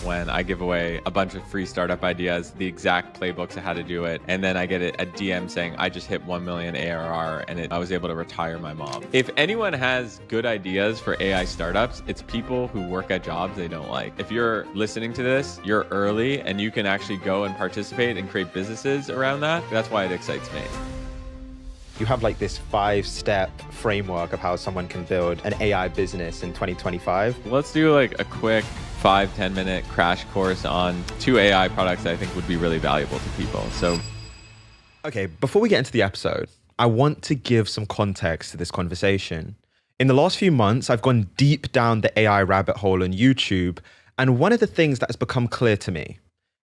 when I give away a bunch of free startup ideas, the exact playbooks of how to do it. And then I get a DM saying, I just hit 1 million ARR and I was able to retire my mom. If anyone has good ideas for AI startups, it's people who work at jobs they don't like. If you're listening to this, you're early and you can actually go and participate and create businesses around that. That's why it excites me. You have like this 5-step framework of how someone can build an AI business in 2025. Let's do like a quick 5-10 minute crash course on 2 AI products that I think would be really valuable to people. So, okay, before we get into the episode, I want to give some context to this conversation. In the last few months, I've gone deep down the AI rabbit hole on YouTube. And one of the things that has become clear to me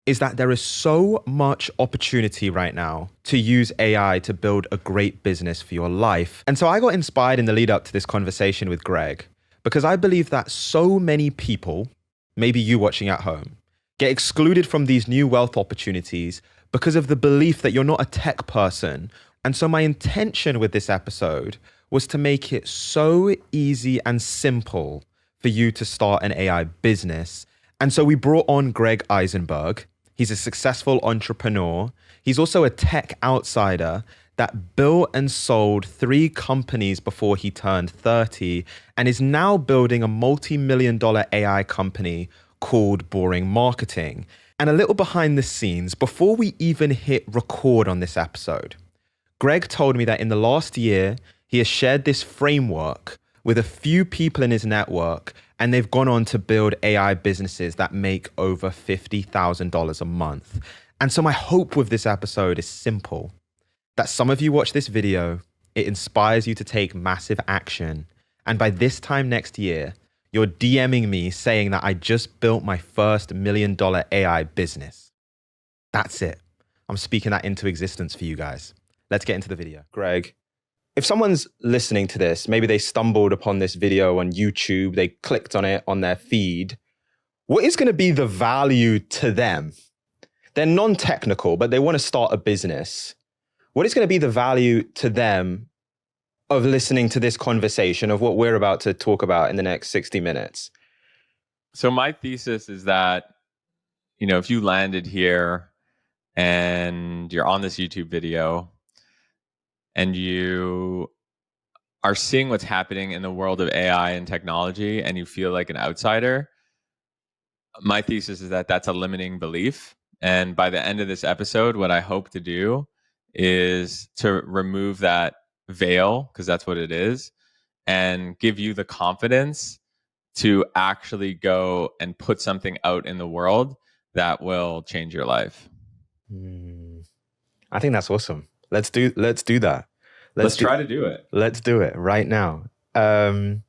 is that there is so much opportunity right now to use AI to build a great business for your life. And so I got inspired in the lead up to this conversation with Greg, because I believe that so many people, maybe you watching at home, get excluded from these new wealth opportunities because of the belief that you're not a tech person. And so my intention with this episode was to make it so easy and simple for you to start an AI business. And so we brought on Greg Isenberg. He's a successful entrepreneur. He's also a tech outsider that built and sold 3 companies before he turned 30 and is now building a multi-million-dollar AI company called Boring Marketing. And a little behind the scenes, before we even hit record on this episode, Greg told me that in the last year, he has shared this framework with a few people in his network, and they've gone on to build AI businesses that make over $50,000 a month. And so my hope with this episode is simple, that some of you watch this video, it inspires you to take massive action. And by this time next year, you're DMing me saying that I just built my first $1 million AI business. That's it. I'm speaking that into existence for you guys. Let's get into the video. Greg, if someone's listening to this, maybe they stumbled upon this video on YouTube, they clicked on it on their feed, what is going to be the value to them? They're non-technical, but they want to start a business. What is going to be the value to them of listening to this conversation, of what we're about to talk about in the next 60 minutes? So my thesis is that, if you landed here and you're on this YouTube video and you are seeing what's happening in the world of AI and technology and you feel like an outsider, my thesis is that that's a limiting belief. And by the end of this episode, what I hope to do is to remove that veil, because that's what it is, and give you the confidence to actually go and put something out in the world that will change your life. I think that's awesome. Let's do that. Let's try to do it. Let's do it right now. You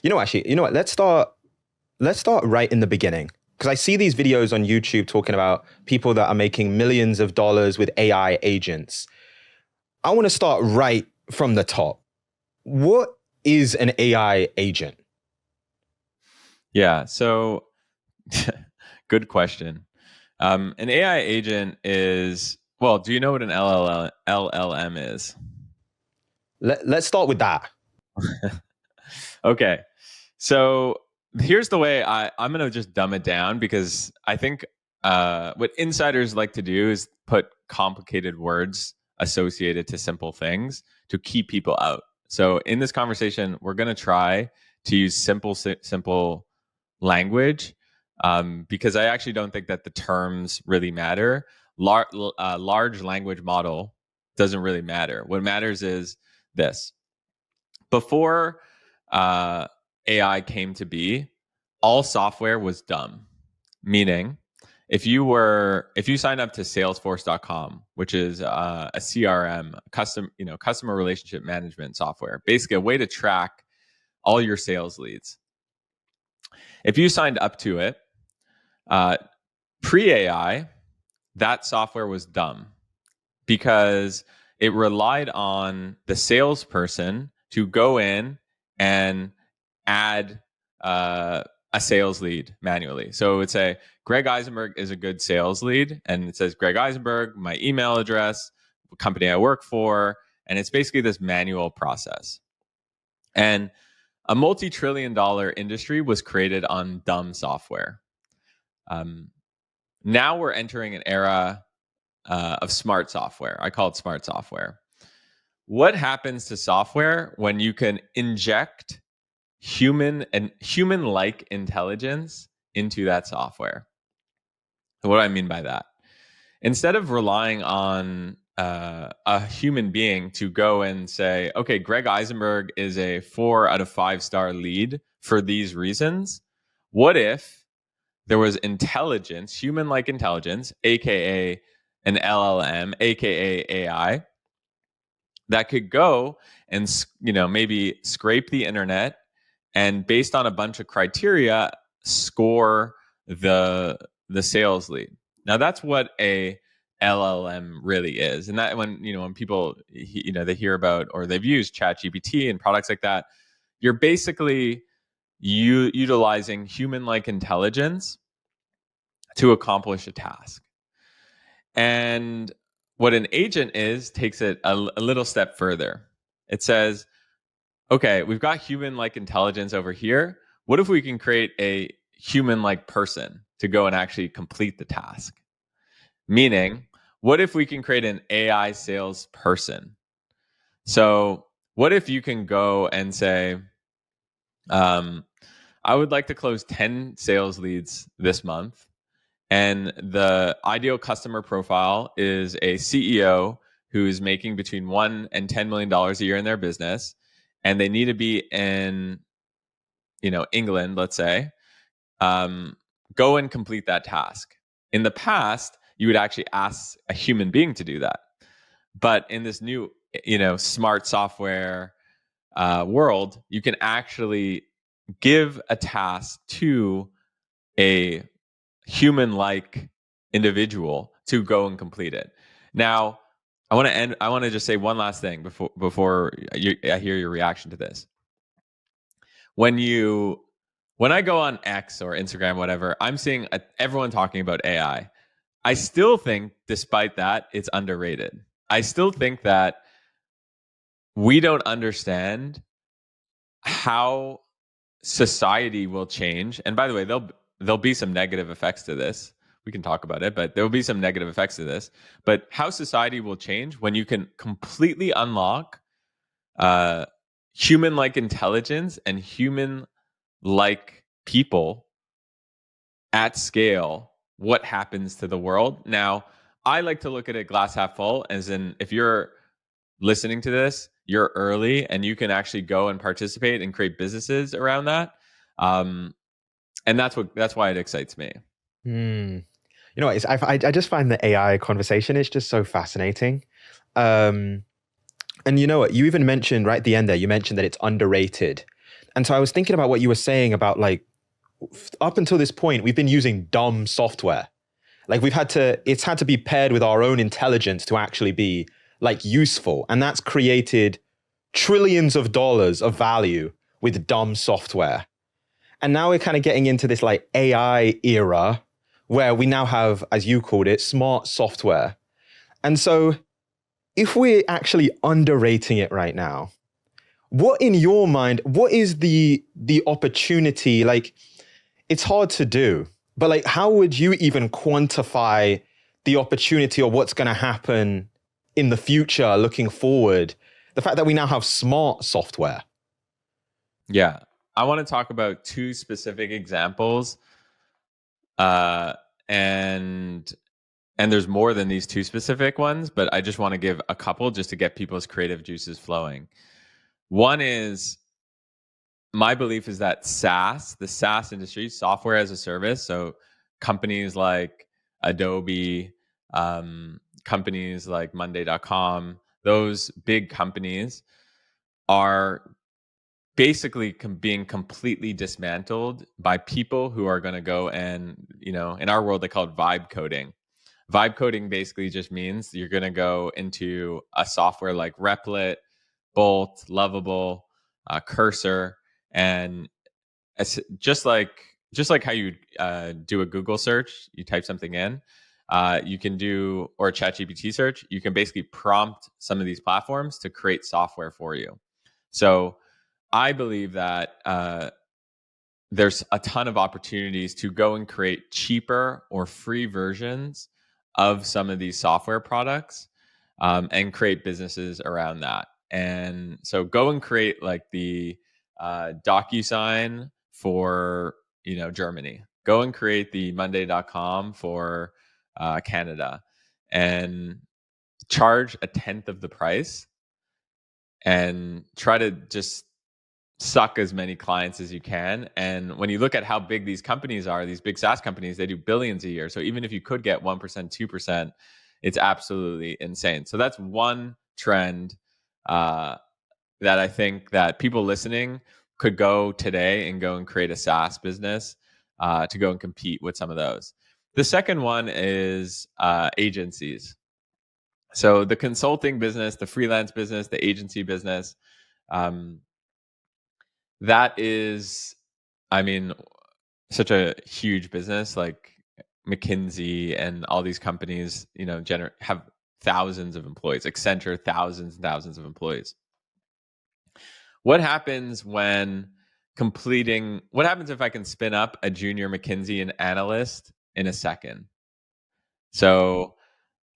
know what? Let's start right in the beginning. Because I see these videos on YouTube talking about people that are making millions of dollars with AI agents. I want to start right from the top. What is an AI agent? Yeah, so good question. An AI agent is, well, do you know what an LLM is? Let's start with that. Okay. So here's the way I'm going to just dumb it down, because I think what insiders like to do is put complicated words associated to simple things to keep people out. So in this conversation, we're going to try to use simple language, because I actually don't think that the terms really matter. Large language model doesn't really matter. What matters is this. Before AI came to be, all software was dumb. Meaning, if you signed up to Salesforce.com, which is a CRM, customer relationship management software, basically a way to track all your sales leads. If you signed up to it, pre-AI, that software was dumb because it relied on the salesperson to go in and add a sales lead manually. So it would say, Greg Isenberg is a good sales lead. And it says, Greg Isenberg, my email address, the company I work for. And it's basically this manual process. And a multi-trillion-dollar industry was created on dumb software. Now we're entering an era of smart software. I call it smart software. What happens to software when you can inject human-like intelligence into that software? What do I mean by that? Instead of relying on a human being to go and say, okay, Greg Isenberg is a 4 out of 5-star lead for these reasons. What if there was intelligence, human-like intelligence, aka an LLM, aka AI, that could go and maybe scrape the internet and based on a bunch of criteria score the sales lead. Now that's what a LLM really is. And that when people they hear about or they've used ChatGPT and products like that, you're basically utilizing human-like intelligence to accomplish a task. And what an agent is takes it a little step further. It says, okay, we've got human-like intelligence over here. What if we can create a human-like person to go and actually complete the task? Meaning, what if we can create an AI salesperson? So what if you can go and say, I would like to close 10 sales leads this month. And the ideal customer profile is a CEO who is making between $1 and $10 million a year in their business. And they need to be in, England, let's say. Go and complete that task. In the past, you would actually ask a human being to do that. But in this new, smart software world, you can actually give a task to a human-like individual to go and complete it. Now, I want to just say one last thing before I hear your reaction to this. When I go on X or Instagram, whatever, I'm seeing everyone talking about AI. I still think, despite that, it's underrated. I still think that we don't understand how society will change. And by the way, there'll be some negative effects to this. We can talk about it, but there will be some negative effects to this. But how society will change when you can completely unlock human-like intelligence and human-like people at scale, what happens to the world? Now, I like to look at it glass half full, as in if you're listening to this, you're early and you can actually go and participate and create businesses around that. And that's why it excites me. I just find the AI conversation is just so fascinating. And you know what? You even mentioned right at the end there, you mentioned that it's underrated. And so I was thinking about what you were saying about like, up until this point, we've been using dumb software. Like it's had to be paired with our own intelligence to actually be like useful. And that's created trillions of dollars of value with dumb software. And now we're kind of getting into this like AI era where we now have, as you called it, smart software. And so if we're actually underrating it right now, what in your mind, what is the opportunity? Like, it's hard to do, but like, how would you even quantify the opportunity or what's going to happen in the future looking forward? The fact that we now have smart software. Yeah. I want to talk about two specific examples. And there's more than these two specific ones, but I just want to give a couple just to get people's creative juices flowing. One is, my belief is that the SaaS industry, software as a service, so companies like Adobe, companies like Monday.com, those big companies are basically being completely dismantled by people who are going to go and, in our world, they call it vibe coding. Vibe coding basically just means you're going to go into a software like Replit, Bolt, Lovable, Cursor, and just like how you do a Google search, you type something in, you can do, or a ChatGPT search, you can basically prompt some of these platforms to create software for you. So I believe that there's a ton of opportunities to go and create cheaper or free versions of some of these software products, and create businesses around that. And so go and create like the DocuSign for Germany. Go and create the Monday.com for Canada, and charge a tenth of the price, and try to just suck as many clients as you can. And when you look at how big these companies are, these big SaaS companies, they do billions a year. So even if you could get 1%, 2%, it's absolutely insane. So that's one trend that I think that people listening could go today and go and create a SaaS business to go and compete with some of those. The second one is agencies. So the consulting business, the freelance business, the agency business, that is, I mean, such a huge business. Like McKinsey and all these companies, have thousands of employees. Accenture, thousands and thousands of employees. What happens when what happens if I can spin up a junior McKinsey and analyst in a second? So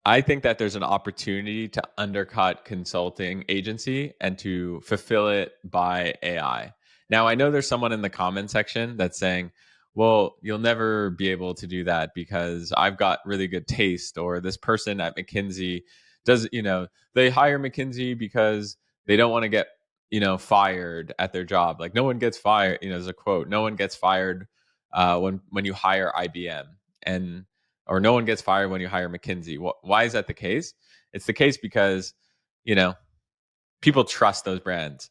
I think that there's an opportunity to undercut consulting agency and to fulfill it by AI. Now, I know there's someone in the comment section that's saying, well, you'll never be able to do that because I've got really good taste, or this person at McKinsey they hire McKinsey because they don't want to get, fired at their job. Like no one gets fired, there's a quote, no one gets fired when you hire IBM, or no one gets fired when you hire McKinsey. Why is that the case? It's the case because, people trust those brands.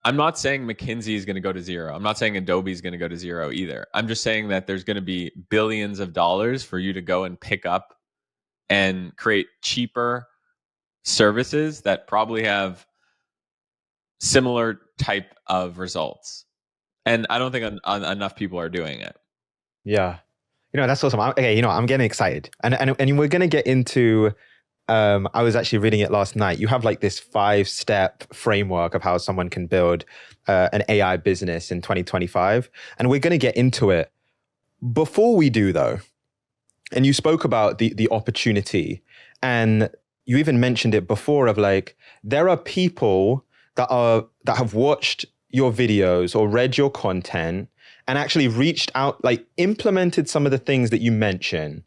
I'm not saying McKinsey is going to go to zero. I'm not saying Adobe is going to go to zero either. I'm just saying that there's going to be billions of dollars for you to go and pick up and create cheaper services that probably have similar type of results. And I don't think enough people are doing it. Yeah. That's awesome. Okay, I'm getting excited. And we're going to get into, I was actually reading it last night. You have like this 5-step framework of how someone can build an AI business in 2025. And we're going to get into it. Before we do though, and you spoke about the opportunity, and you even mentioned it before of like, there are people that have watched your videos or read your content and actually reached out, like implemented some of the things that you mentioned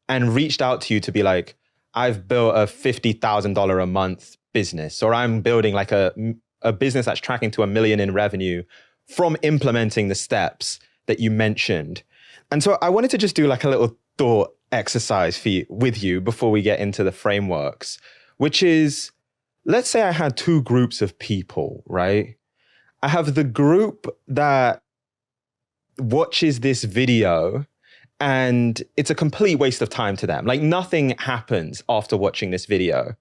and reached out to you to be like, I've built a $50,000 a month business, or I'm building like a business that's tracking to $1 million in revenue from implementing the steps that you mentioned. And so I wanted to just do like a little thought exercise with you before we get into the frameworks, which is, let's say I had 2 groups of people, right? I have the group that watches this video and it's a complete waste of time to them. Like nothing happens after watching this video.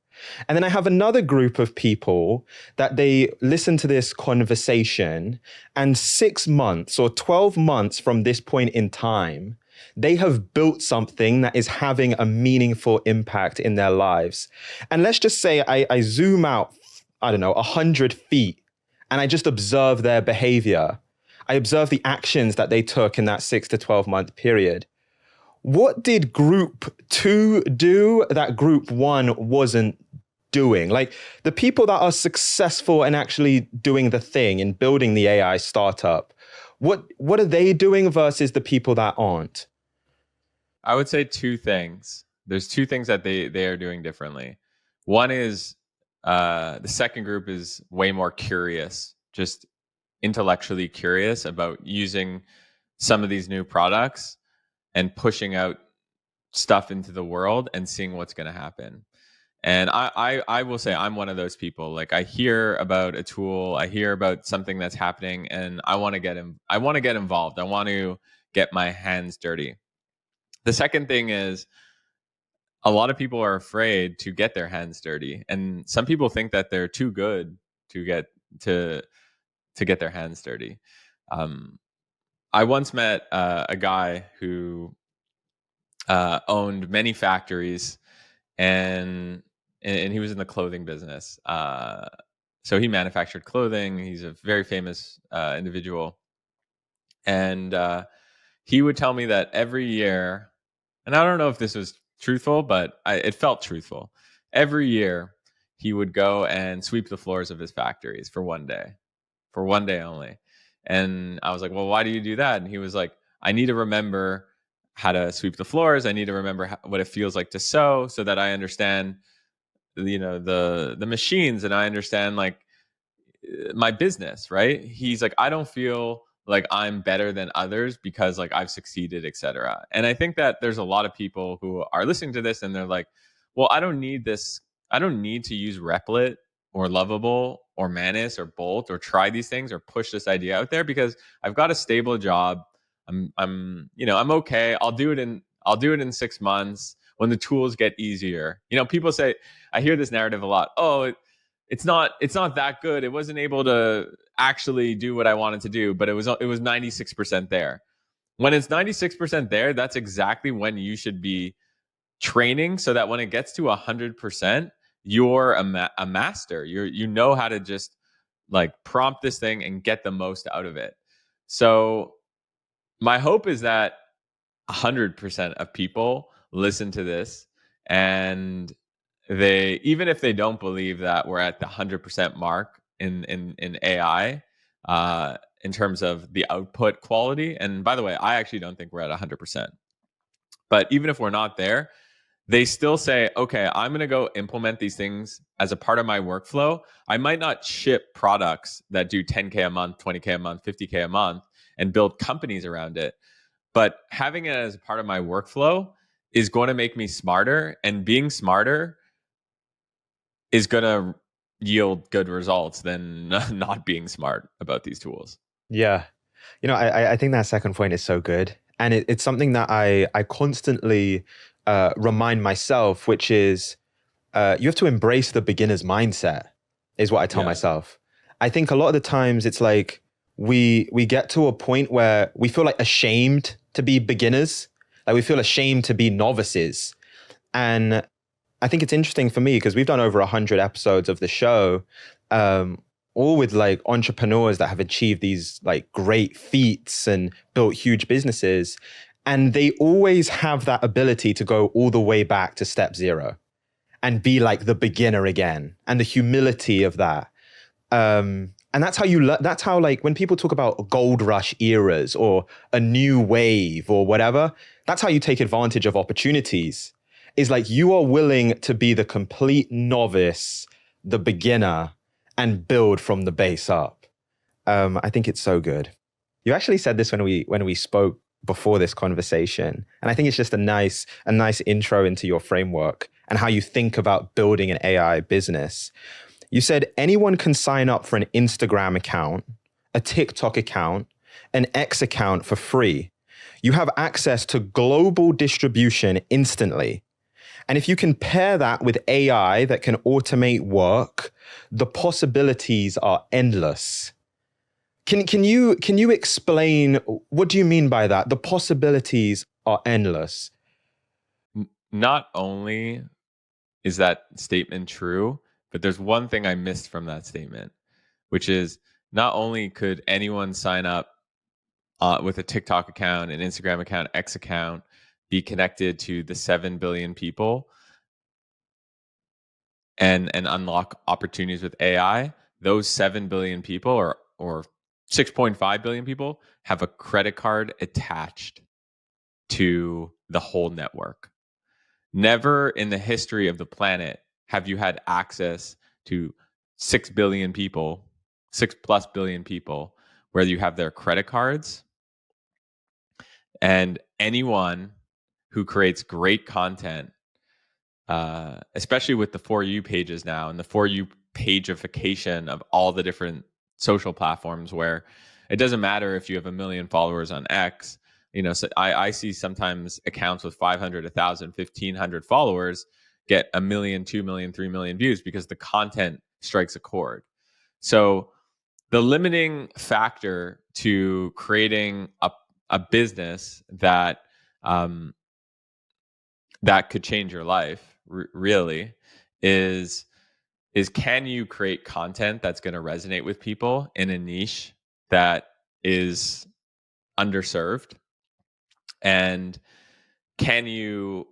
And then I have another group of people that they listen to this conversation, and 6 months or 12 months from this point in time, they have built something that is having a meaningful impact in their lives. And let's just say I zoom out, 100 feet, and I just observe their behavior. I observe the actions that they took in that 6 to 12 month period. What did group 2 do that group 1 wasn't doing? Like the people that are successful in actually doing the thing in building the AI startup, what are they doing versus the people that aren't? I would say 2 things. There's 2 things that they are doing differently. One is the second group is way more curious, just intellectually curious about using some of these new products and pushing out stuff into the world and seeing what's going to happen. And I will say I'm one of those people. Like I hear about a tool, I hear about something that's happening, and I want to get involved. I want to get my hands dirty. The second thing is a lot of people are afraid to get their hands dirty, and some people think that they're too good to get their hands dirty. I once met a guy who owned many factories, and he was in the clothing business. So he manufactured clothing. He's a very famous individual. And he would tell me that every year, and I don't know if this was truthful, but it felt truthful. Every year, he would go and sweep the floors of his factories for one day only. And I was like, well, why do you do that? And he was like, I need to remember how to sweep the floors. I need to remember what it feels like to sew, so that I understand, the machines, and I understand like my business, right? He's like, I don't feel like I'm better than others because like I've succeeded, etc. And I think that there's a lot of people who are listening to this and they're like, well, I don't need this. I don't need to use Replit or Lovable or Manus or Bolt or try these things or push this idea out there because I've got a stable job. I'm okay. I'll do it in 6 months when the tools get easier. People say, I hear this narrative a lot. Oh, it's not that good. It wasn't able to actually do what I wanted to do, but it was 96% there. When it's 96% there, that's exactly when you should be training, so that when it gets to 100%, you're a master. You know how to just like prompt this thing and get the most out of it. So my hope is that 100% of people listen to this, and they, even if they don't believe that we're at the 100% mark in AI, in terms of the output quality. And by the way, I actually don't think we're at 100%. But even if we're not there, they still say, okay, I'm going to go implement these things as a part of my workflow. I might not ship products that do 10K a month, 20K a month, 50K a month, and build companies around it. But having it as a part of my workflow is going to make me smarter, and being smarter is going to yield good results than not being smart about these tools. Yeah. I think that second point is so good. And it's something that I constantly remind myself, which is you have to embrace the beginner's mindset, is what I tell myself. I think a lot of the times it's like we get to a point where we feel like ashamed to be beginners. Like we feel ashamed to be novices. And I think it's interesting for me because we've done over 100 episodes of the show, all with like entrepreneurs that have achieved these like great feats and built huge businesses. And they always have that ability to go all the way back to step zero and be like the beginner again, and the humility of that. And that's how you learn. That's how, like, when people talk about gold rush eras or a new wave or whatever, that's how you take advantage of opportunities. Is like you are willing to be the complete novice, the beginner, and build from the base up. I think it's so good. You actually said this when we spoke before this conversation, and I think it's just a nice intro into your framework and how you think about building an AI business. You said anyone can sign up for an Instagram account, a TikTok account, an X account for free. You have access to global distribution instantly. And if you can pair that with AI that can automate work, the possibilities are endless. Can you explain, what do you mean by that? The possibilities are endless. Not only is that statement true, but there's one thing I missed from that statement, which is not only could anyone sign up with a TikTok account, an Instagram account, X account, be connected to the 7 billion people and unlock opportunities with AI, those 7 billion people or 6.5 billion people have a credit card attached to the whole network. Never in the history of the planet have you had access to 6 billion people, 6+ billion people, where you have their credit cards. And anyone who creates great content, especially with the For You pages now and the For You pageification of all the different social platforms, where it doesn't matter if you have 1 million followers on X. So I see sometimes accounts with 500, 1,000, 1,500 followers get 1 million, 2 million, 3 million views because the content strikes a chord. So the limiting factor to creating a business that that could change your life really is can you create content that's going to resonate with people in a niche that is underserved? And do you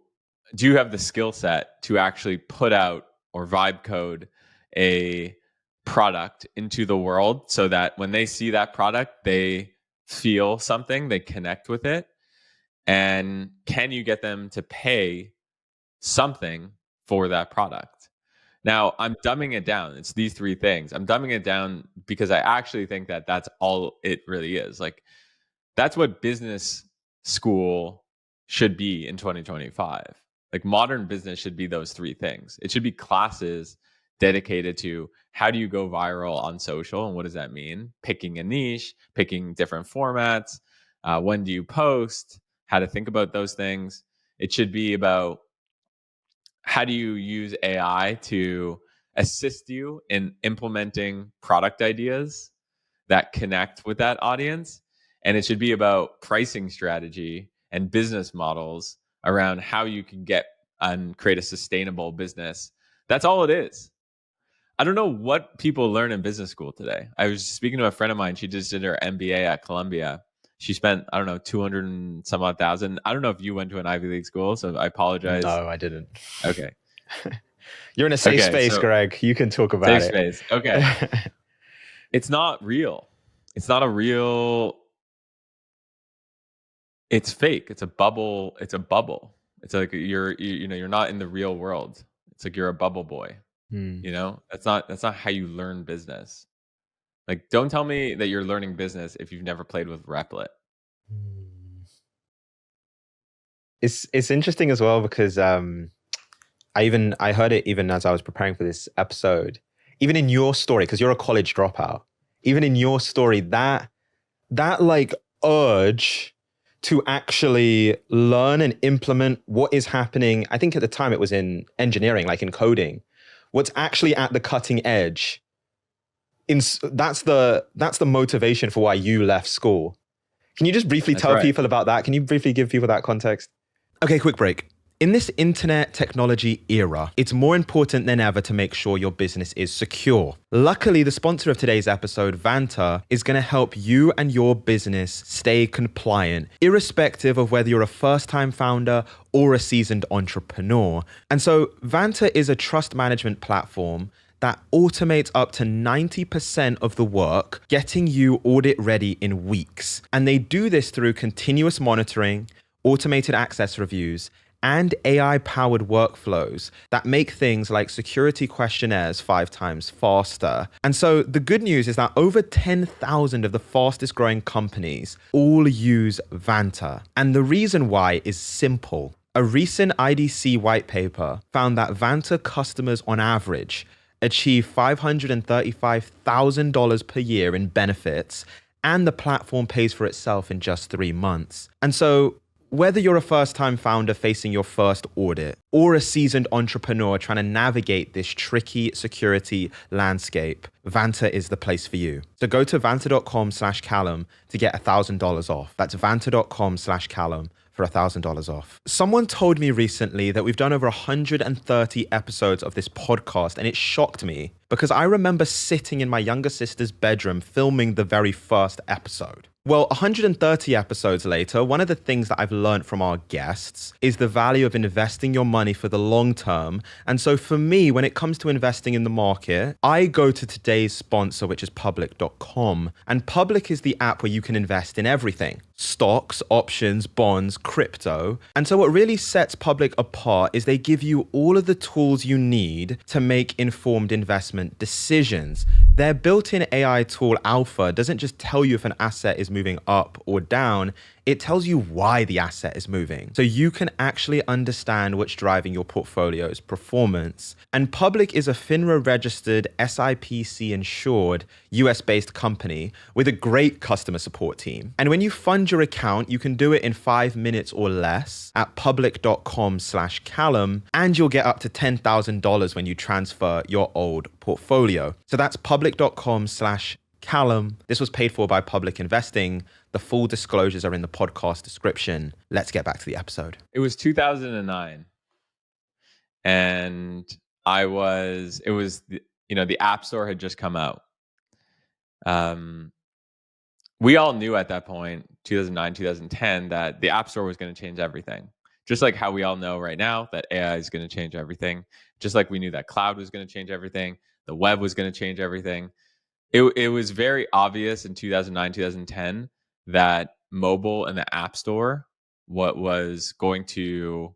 have the skill set to actually put out or vibe code a product into the world so that when they see that product, they feel something, they connect with it? And can you get them to pay something for that product? Now, I'm dumbing it down. It's these three things. I'm dumbing it down because I actually think that that's all it really is. Like, that's what business school should be in 2025. Like, modern business should be those three things. It should be classes dedicated to how do you go viral on social and what does that mean? Picking a niche, picking different formats, when do you post, how to think about those things. It should be about how do you use AI to assist you in implementing product ideas that connect with that audience. And it should be about pricing strategy and business models around how you can get and create a sustainable business. That's all it is. I don't know what people learn in business school today. I was speaking to a friend of mine. She just did her MBA at Columbia. She spent, I don't know, 200 and some odd thousand. I don't know if you went to an Ivy League school, so I apologize. No, I didn't. Okay. You're in a safe space, Greg. You can talk about it. Safe space. Okay. It's not real. It's not a real. It's fake. It's a bubble. It's a bubble. It's like you're not in the real world. It's like you're a bubble boy. That's not how you learn business. Like, don't tell me that you're learning business if you've never played with Replit. It's interesting as well because I heard it even as I was preparing for this episode. Even in your story, because you're a college dropout, even in your story, that like urge to actually learn and implement what is happening. I think at the time it was in engineering, like in coding, what's actually at the cutting edge. That's the motivation for why you left school. Can you just briefly tell people about that? Can you briefly give people that context? Okay, quick break. In this internet technology era, it's more important than ever to make sure your business is secure. Luckily, the sponsor of today's episode, Vanta, is going to help you and your business stay compliant, irrespective of whether you're a first-time founder or a seasoned entrepreneur. And so Vanta is a trust management platform that automates up to 90% of the work, getting you audit ready in weeks. And they do this through continuous monitoring, automated access reviews, and AI-powered workflows that make things like security questionnaires 5 times faster. And so the good news is that over 10,000 of the fastest growing companies all use Vanta. And the reason why is simple. A recent IDC white paper found that Vanta customers on average achieve $535,000 per year in benefits, and the platform pays for itself in just 3 months. And so whether you're a first-time founder facing your first audit or a seasoned entrepreneur trying to navigate this tricky security landscape, Vanta is the place for you. So go to vanta.com/Callum to get $1,000 off. That's vanta.com/Callum for $1,000 off. Someone told me recently that we've done over 130 episodes of this podcast, and it shocked me because I remember sitting in my younger sister's bedroom filming the very first episode. Well, 130 episodes later, one of the things that I've learned from our guests is the value of investing your money for the long term. And so for me, when it comes to investing in the market, I go to today's sponsor, which is public.com. And Public is the app where you can invest in everything: stocks, options, bonds, crypto. And so what really sets Public apart is they give you all of the tools you need to make informed investment decisions. Their built-in AI tool, Alpha, doesn't just tell you if an asset is moving up or down, it tells you why the asset is moving. So you can actually understand what's driving your portfolio's performance. And Public is a FINRA-registered, SIPC insured, US-based company with a great customer support team. And when you fund your account, you can do it in 5 minutes or less at public.com/Callum, and you'll get up to $10,000 when you transfer your old portfolio. So that's public.com/Callum. This was paid for by Public Investing. The full disclosures are in the podcast description. Let's get back to the episode. It was 2009. And the App Store had just come out. We all knew at that point 2009, 2010 that the App Store was going to change everything. Just like how we all know right now that AI is going to change everything. Just like we knew that cloud was going to change everything, the web was going to change everything. It was very obvious in 2009, 2010 that mobile and the App Store what was going to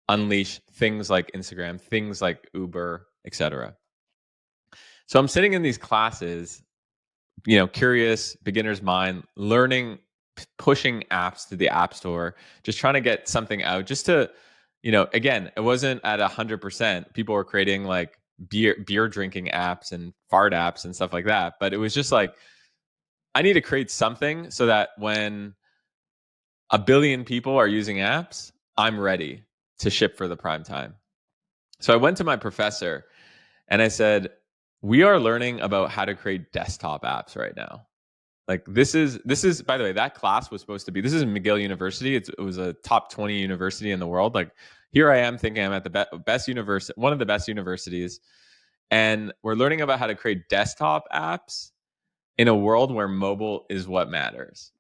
unleash things like Instagram, things like Uber, etc. So I'm sitting in these classes, curious, beginner's mind, learning, pushing apps to the App Store, just trying to get something out, just to, again, it wasn't at 100%. People were creating like beer drinking apps and fart apps and stuff like that. But it was just like, I need to create something so that when a billion people are using apps, I'm ready to ship for the prime time. So I went to my professor and I said, we are learning about how to create desktop apps right now. Like this is, by the way, that class was supposed to be, this is McGill University. It was a top 20 university in the world. Like here I am thinking I'm at the best university, one of the best universities. And we're learning about how to create desktop apps in a world where mobile is what matters.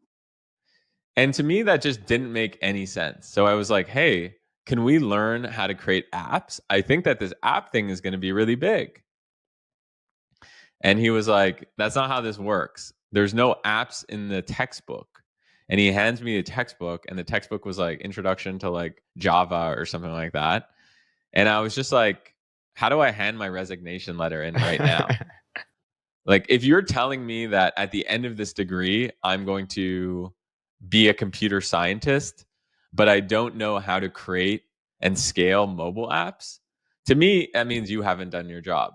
And to me, that just didn't make any sense. So I was like, hey, can we learn how to create apps? I think that this app thing is going to be really big. And he was like, that's not how this works. There's no apps in the textbook. And he hands me a textbook, and the textbook was like Introduction to like Java or something like that. And I was just like, how do I hand my resignation letter in right now? Like, if you're telling me that at the end of this degree, I'm going to be a computer scientist, but I don't know how to create and scale mobile apps, to me, that means you haven't done your job.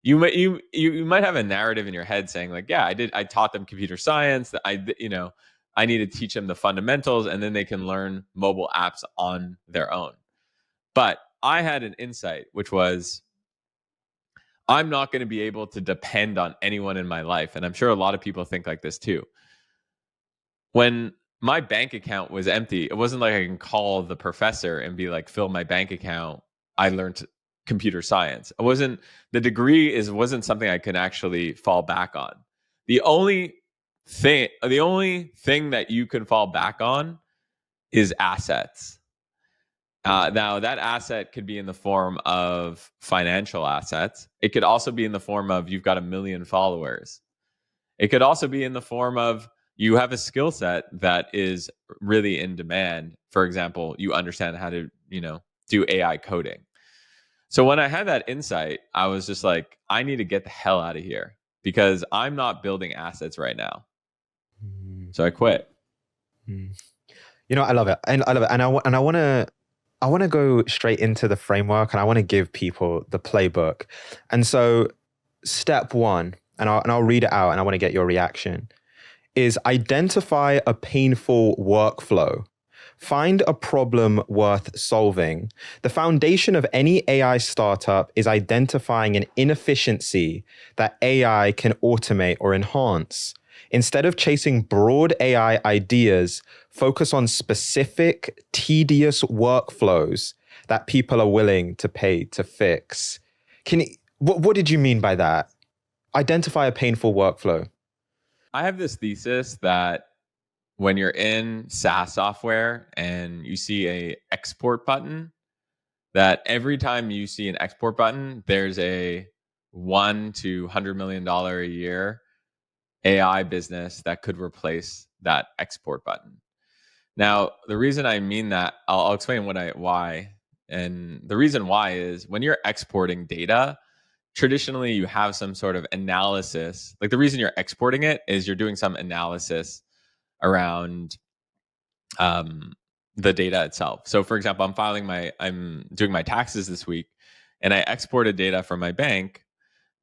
You might have a narrative in your head saying like, yeah, I taught them computer science, that I need to teach them the fundamentals, and then they can learn mobile apps on their own. But I had an insight, which was, I'm not going to be able to depend on anyone in my life. And I'm sure a lot of people think like this too. When my bank account was empty, it wasn't like I can call the professor and be like, fill my bank account. I learned computer science. The degree wasn't something I can actually fall back on. The only thing that you can fall back on is assets. Now, that asset could be in the form of financial assets. It could also be in the form of you've got 1 million followers. It could also be in the form of you have a skill set that is really in demand. For example, you understand how to, do AI coding. So when I had that insight, I was just like, I need to get the hell out of here because I'm not building assets right now. So I quit. I love it. And I love it. And I want to go straight into the framework, and I want to give people the playbook. And so step one, and I'll read it out and I want to get your reaction, is identify a painful workflow. Find a problem worth solving. The foundation of any AI startup is identifying an inefficiency that AI can automate or enhance. Instead of chasing broad AI ideas, focus on specific, tedious workflows that people are willing to pay to fix. What did you mean by that? Identify a painful workflow. I have this thesis that when you're in SaaS software and you see a export button, that every time you see an export button, there's a $1 to $100 million a year AI business that could replace that export button. Now, the reason I mean that, I'll explain why. And the reason why is when you're exporting data, traditionally you have some sort of analysis. Like the reason you're exporting it is you're doing some analysis around the data itself. So for example, I'm doing my taxes this week, and I exported data from my bank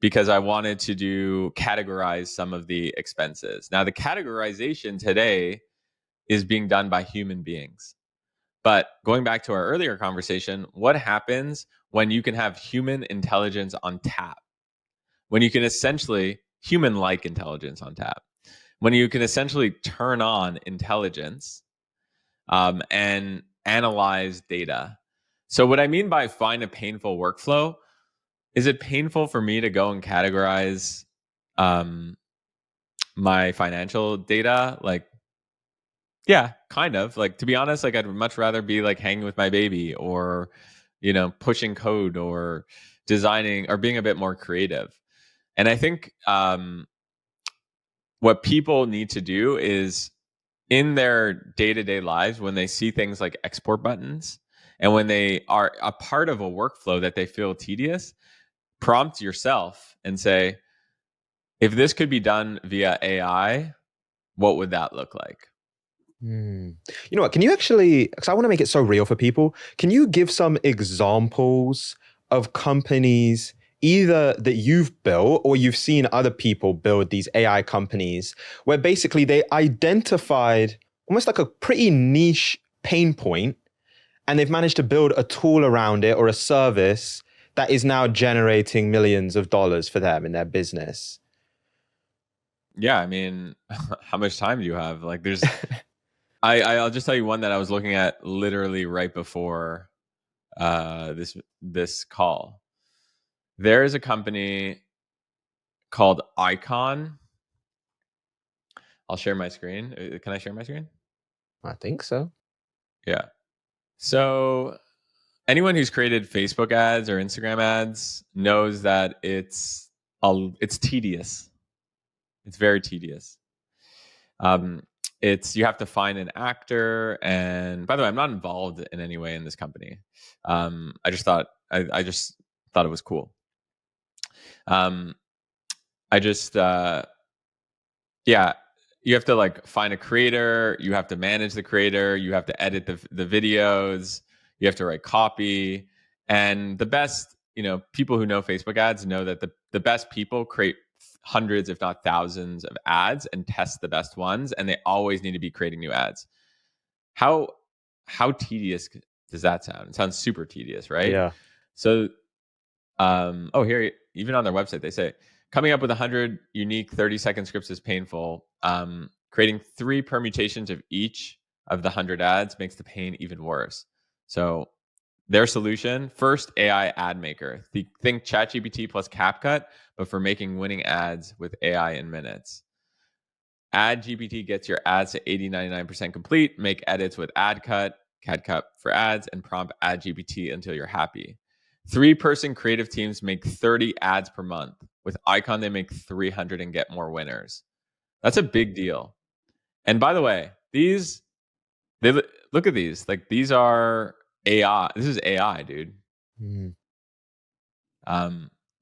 because I wanted to categorize some of the expenses. Now, the categorization today is being done by human beings. But going back to our earlier conversation, what happens when you can have human intelligence on tap? When you can essentially, human-like intelligence on tap. When you can essentially turn on intelligence and analyze data. So what I mean by find a painful workflow, is it painful for me to go and categorize my financial data? Like, Yeah, kind of. Like, to be honest, like I'd much rather be like hanging with my baby, or, pushing code, or designing, or being a bit more creative. And I think what people need to do is, in their day-to-day lives, when they see things like export buttons, and when they are a part of a workflow that they feel tedious, prompt yourself and say, if this could be done via AI, what would that look like? You know what? Can you actually, because I want to make it so real for people, can you give some examples of companies either that you've built or you've seen other people build these AI companies where basically they identified almost like a pretty niche pain point and they've managed to build a tool around it or a service that is now generating millions of dollars for them in their business? Yeah, I mean, how much time do you have? Like, there's I'll just tell you one that I was looking at literally right before this call. There is a company called Icon. I'll share my screen. Can I share my screen? I think so. Yeah. So anyone who's created Facebook ads or Instagram ads knows that it's tedious. It's very tedious. You have to find an actor, and by the way, I'm not involved in any way in this company. I just thought it was cool. I just yeah, you have to like find a creator, you have to manage the creator, you have to edit the videos, you have to write copy, and the best, people who know Facebook ads know that the best people create hundreds, if not thousands, of ads and test the best ones, and they always need to be creating new ads. How tedious does that sound? It sounds super tedious, right? Yeah. So, here, even on their website, they say coming up with 100 unique 30-second scripts is painful. Creating 3 permutations of each of the 100 ads makes the pain even worse. So their solution, first, AI ad maker. Think ChatGPT plus CapCut, but for making winning ads with AI in minutes. Ad GPT gets your ads to 80, 99% complete. Make edits with AdCut, CapCut for ads, and prompt Ad GPT until you're happy. 3-person creative teams make 30 ads per month. With Icon, they make 300 and get more winners. That's a big deal. And by the way, look at these. Like, these are AI. This is AI, dude.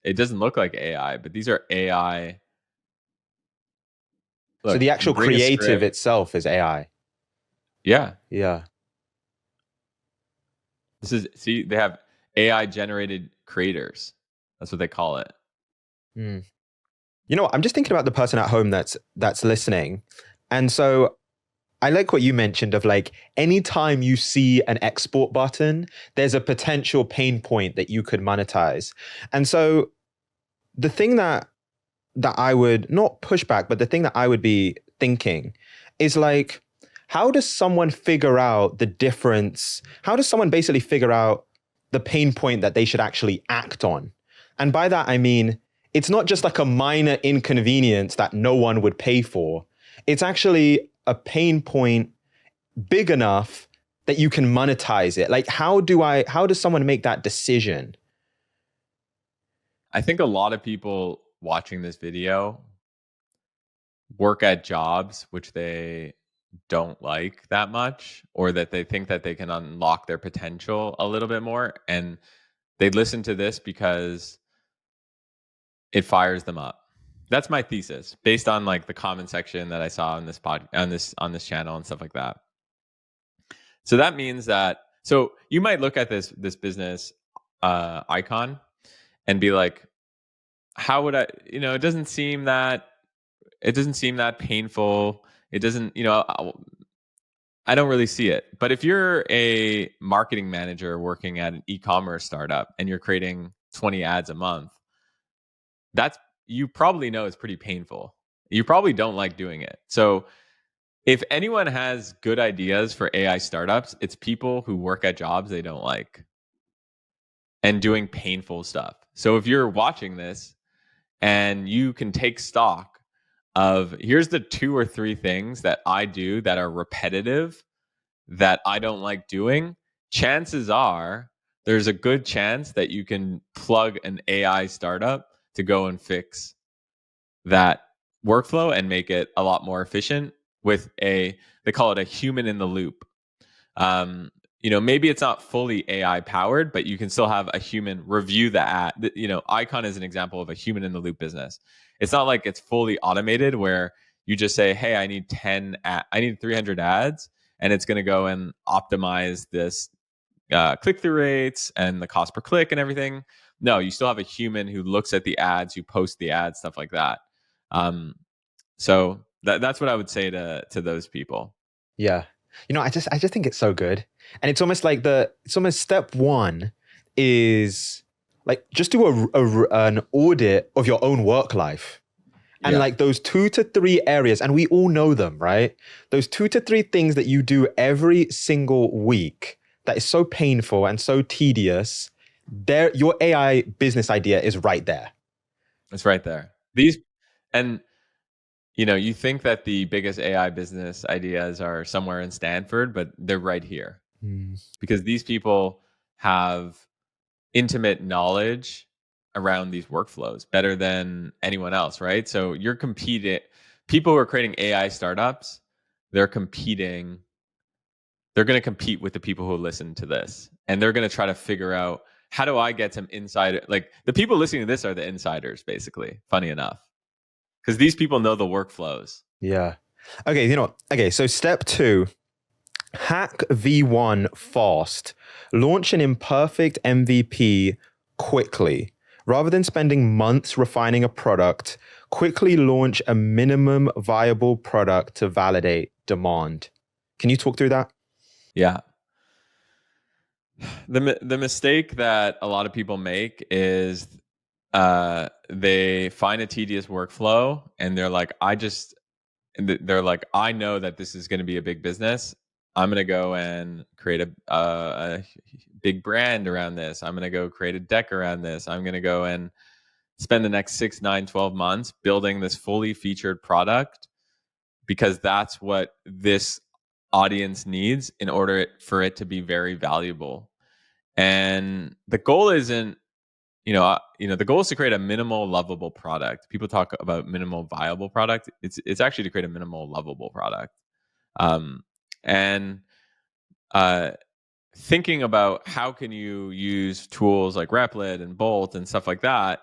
It doesn't look like AI, but these are AI. Look, so the actual creative itself is AI. Yeah. Yeah. They have AI generated creators. That's what they call it. You know what? I'm just thinking about the person at home that's listening. And so I like what you mentioned of like, anytime you see an export button, there's a potential pain point that you could monetize. And so the thing that I would not push back, but the thing that I would be thinking is like, how does someone figure out the difference? How does someone basically figure out the pain point that they should actually act on? And by that, I mean, it's not just like a minor inconvenience that no one would pay for. It's actually a pain point big enough that you can monetize it. Like, how does someone make that decision? I think a lot of people watching this video work at jobs which they don't like that much, or that they think that they can unlock their potential a little bit more, and they listen to this because it fires them up. That's my thesis, based on like the comment section that I saw on this channel and stuff like that. So that means that, so you might look at this business Icon and be like, how would I, it doesn't seem that painful. It doesn't, I don't really see it. But if you're a marketing manager working at an e-commerce startup and you're creating 20 ads a month, you probably know it's pretty painful. You probably don't like doing it. So if anyone has good ideas for AI startups, it's people who work at jobs they don't like and doing painful stuff. So if you're watching this and you can take stock of here's the 2 or 3 things that I do that are repetitive that I don't like doing, chances are there's a good chance that you can plug an AI startup to go and fix that workflow and make it a lot more efficient with they call it a human in the loop. Maybe it's not fully AI powered, but you can still have a human review the ad. Icon is an example of a human in the loop business. It's not like it's fully automated where you just say, hey, I need 300 ads, and it's going to go and optimize this click-through rates and the cost per click and everything. No, you still have a human who looks at the ads, who posts the ads, stuff like that. So that's what I would say to those people. Yeah. I just think it's so good. And it's almost like step one is like just do an audit of your own work life. And like those 2 to 3 areas, and we all know them, right? Those 2 to 3 things that you do every single week that is so painful and so tedious, your AI business idea is right there. It's right there. You think that the biggest AI business ideas are somewhere in Stanford, but they're right here. Because these people have intimate knowledge around these workflows better than anyone else, right? So you're competing. People who are creating AI startups, they're competing. They're going to compete with the people who listen to this, and they're going to try to figure out, how do I get some insider? Like, the people listening to this are the insiders, basically. Funny enough, because these people know the workflows. Yeah. Okay. So step 2, hack V1 fast. Launch an imperfect MVP quickly. Rather than spending months refining a product, quickly launch a minimum viable product to validate demand. Can you talk through that? Yeah. The mistake that a lot of people make is they find a tedious workflow and they're like, I know that this is going to be a big business. I'm going to go and create a big brand around this. I'm going to go create a deck around this. I'm going to go and spend the next 6, 9, 12 months building this fully featured product, because that's what this audience needs in order for it to be very valuable. And the goal isn't, the goal is to create a minimal lovable product. People talk about minimal viable product. It's actually to create a minimal lovable product. And thinking about how can you use tools like Replit and Bolt and stuff like that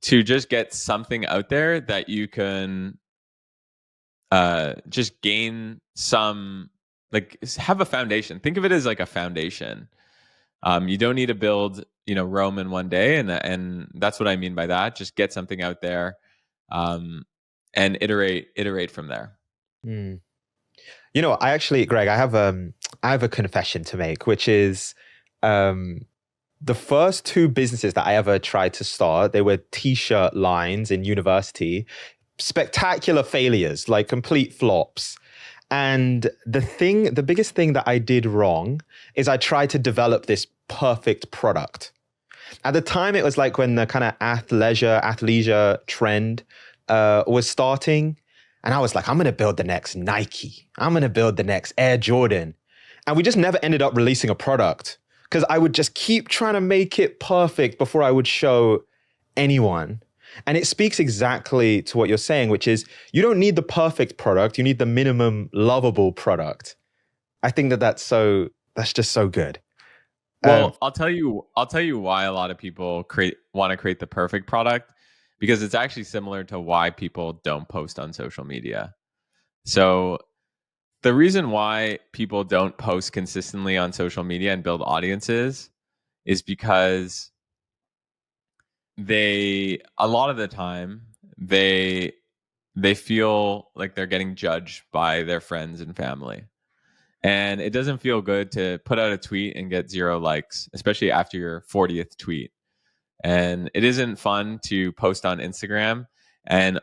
to just get something out there that you can just gain some, like, have a foundation. Think of it as like a foundation. You don't need to build, Rome in one day, and that's what I mean by that. Just get something out there, and iterate from there. I actually, Greg, I have a confession to make, which is the first 2 businesses that I ever tried to start, they were t-shirt lines in university. Spectacular failures, like complete flops. And the biggest thing that I did wrong is I tried to develop this perfect product. At the time, it was like when the kind of athleisure trend was starting. And I was like, I'm going to build the next Nike. I'm going to build the next Air Jordan. And we just never ended up releasing a product because I would just keep trying to make it perfect before I would show anyone. And it speaks exactly to what you're saying, which is you don't need the perfect product. You need the minimum lovable product. I think that's just so good. Well, I'll tell you why a lot of people want to create the perfect product, because it's actually similar to why people don't post on social media. So the reason why people don't post consistently on social media and build audiences is because a lot of the time they feel like they're getting judged by their friends and family. And it doesn't feel good to put out a tweet and get 0 likes, especially after your 40th tweet. And it isn't fun to post on Instagram and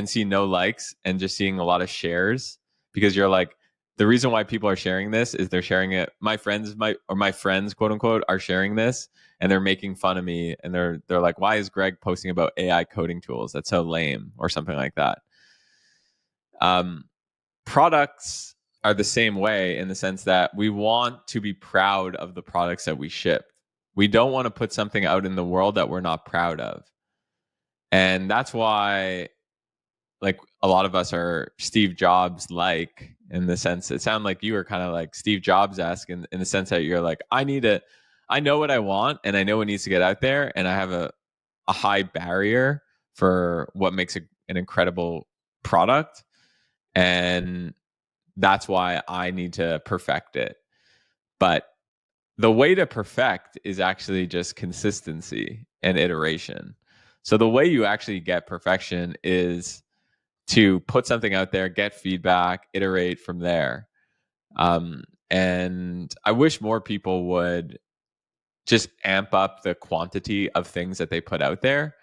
see no likes and just seeing a lot of shares, because you're like, the reason why people are sharing this is they're sharing it. My friends, quote unquote, are sharing this and they're making fun of me. And they're like, why is Greg posting about AI coding tools? That's so lame, or something like that. Products are the same way in the sense that we want to be proud of the products that we ship. We don't want to put something out in the world that we're not proud of. And that's why, like, a lot of us are Steve Jobs like, in the sense, it sounded like you were kind of like Steve Jobs-esque in the sense that you're like, I know what I want and I know what needs to get out there. And I have a high barrier for what makes an incredible product. And that's why I need to perfect it. But the way to perfect is actually just consistency and iteration. So the way you actually get perfection is to put something out there, get feedback, iterate from there. And I wish more people would just amp up the quantity of things that they put out there.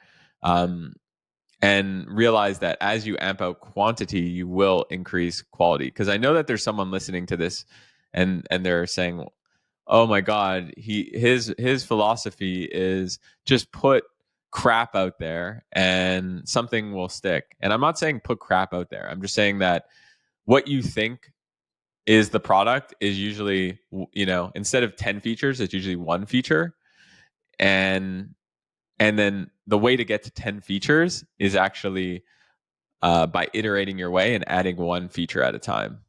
And realize that as you amp out quantity, you will increase quality. Because I know that there's someone listening to this and they're saying, oh my God, his philosophy is just put crap out there and something will stick. And I'm not saying put crap out there. I'm just saying that what you think is the product is usually, instead of 10 features, it's usually one feature. And then the way to get to 10 features is actually by iterating your way and adding one feature at a time.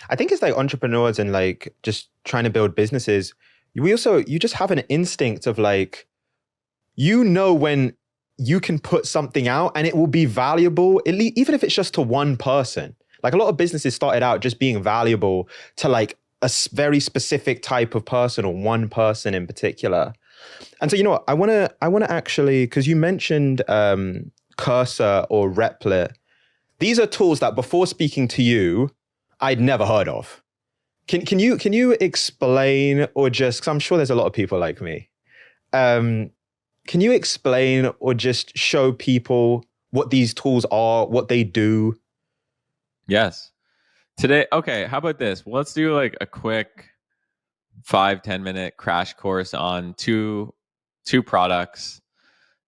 I think it's like entrepreneurs and like just trying to build businesses. You just have an instinct of like, when you can put something out and it will be valuable, even if it's just to one person. Like a lot of businesses started out just being valuable to like a very specific type of person or one person in particular. And so, you know what, I want to actually, because you mentioned Cursor or Replit. These are tools that before speaking to you, I'd never heard of. Can you explain, or just, because I'm sure there's a lot of people like me. Can you explain or just show people what these tools are, what they do? Yes. Today, okay, how about this? Well, let's do like a quick 5-10 minute crash course on two products,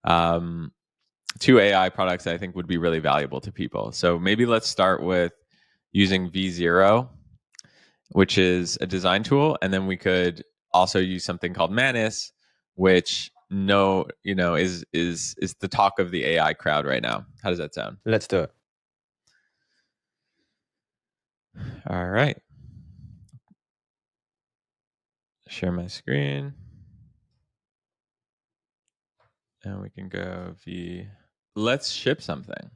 two AI products that I think would be really valuable to people. So maybe let's start with using V0, which is a design tool, and then we could also use something called Manus, which is the talk of the AI crowd right now. How does that sound? Let's do it. All right. Share my screen. And we can go let's ship something.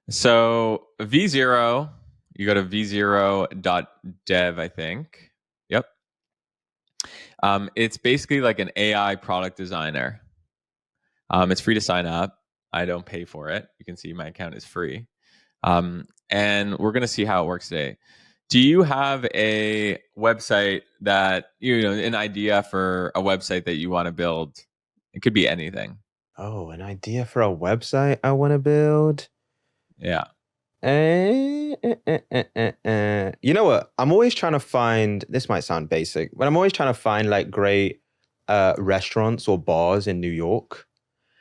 So V0, you go to v0.dev, I think. Yep. It's basically like an AI product designer. It's free to sign up. I don't pay for it. You can see my account is free. And we're going to see how it works today. Do you have a website that, an idea for a website that you want to build? It could be anything. Oh, an idea for a website I want to build? Yeah. You know what? I'm always trying to find, this might sound basic, but I'm always trying to find like great restaurants or bars in New York.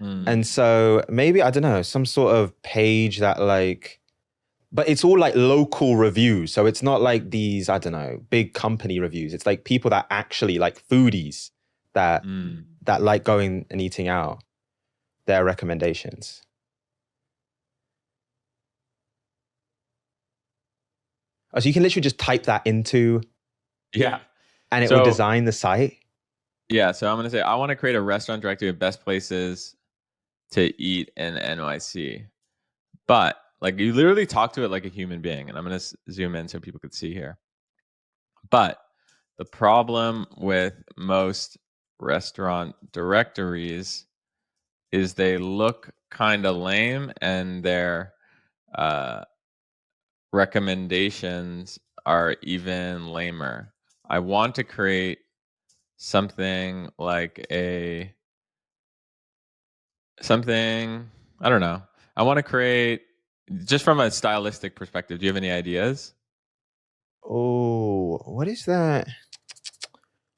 And so maybe, I don't know, some sort of page that like, but it's all like local reviews. So it's not like these, I don't know, big company reviews. It's like people that actually like foodies that like going and eating out, their recommendations. Oh, so you can literally just type that into, and it will design the site. Yeah, so I'm going to say, I want to create a restaurant directory of best places to eat in NYC. But like, you literally talk to it like a human being. And I'm going to zoom in so people could see here. But the problem with most restaurant directories is they look kind of lame, and their recommendations are even lamer. I want to create something like I don't know. I want to create, just from a stylistic perspective, do you have any ideas? Oh, what is that?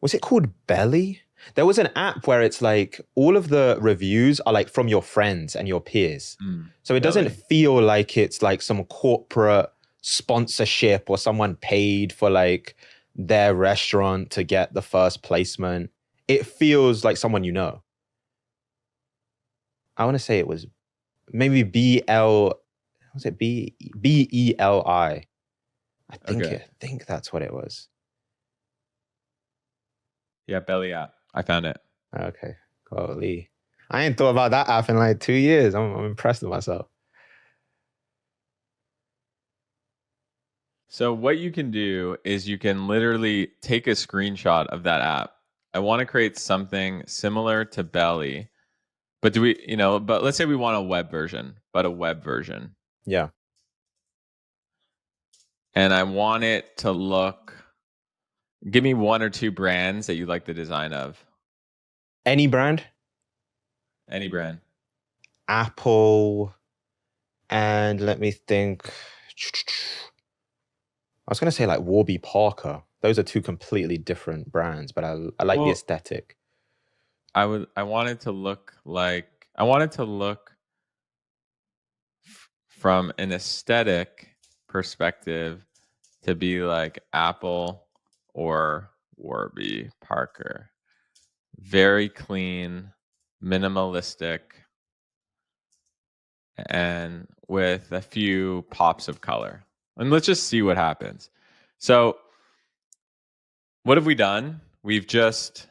Was it called Belly? There was an app where it's like all of the reviews are like from your friends and your peers. So it doesn't feel like it's like some corporate sponsorship or someone paid for like their restaurant to get the first placement. It feels like someone you know. I want to say it was maybe was it BELI? I think that's what it was. Yeah, Belly app. I found it. Okay. Holy. I ain't thought about that app in like 2 years. I'm impressed with myself. So what you can do is you can literally take a screenshot of that app. I want to create something similar to Belly, but but let's say we want a web version. Yeah. And I want it to look, give me 1 or 2 brands that you like the design of. Any brand? Any brand. Apple. And let me think. I was going to say like Warby Parker. Those are 2 completely different brands, but I like the aesthetic. I want it to look from an aesthetic perspective to be like Apple or Warby Parker. Very clean, minimalistic, and with a few pops of color. And let's just see what happens. So what have we done? We've just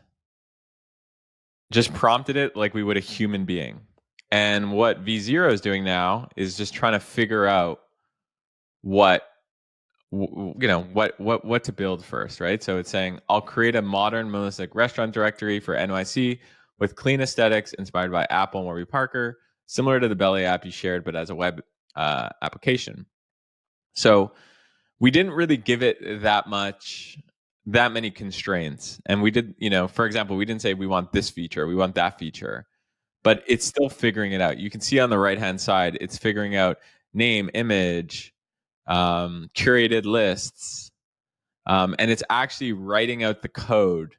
prompted it like we would a human being. And what V0 is doing now is just trying to figure out what to build first, right? So it's saying, I'll create a modern minimalistic restaurant directory for NYC with clean aesthetics inspired by Apple and Warby Parker, similar to the Belly app you shared, but as a web application. So we didn't really give it that many constraints. And we did, for example, we didn't say we want this feature, we want that feature, but it's still figuring it out. You can see on the right-hand side, it's figuring out name, image, curated lists, and it's actually writing out the code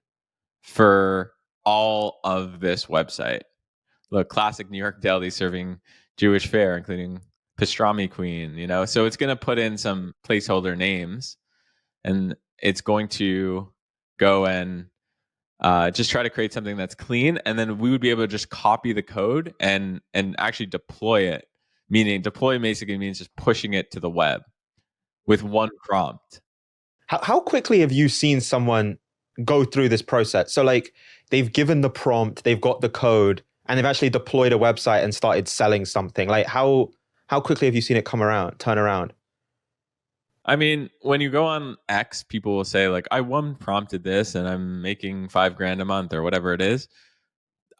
for all of this website. Look, classic New York deli serving Jewish fare, including pastrami queen, so it's going to put in some placeholder names, and it's going to go and just try to create something that's clean, and then we would be able to just copy the code and actually deploy it. Meaning deploy basically means just pushing it to the web with one prompt. How quickly have you seen someone go through this process? So like they've given the prompt, they've got the code, and they've actually deployed a website and started selling something. Like how quickly have you seen it turn around? I mean, when you go on X, people will say like, I one prompted this and I'm making $5,000 a month or whatever it is.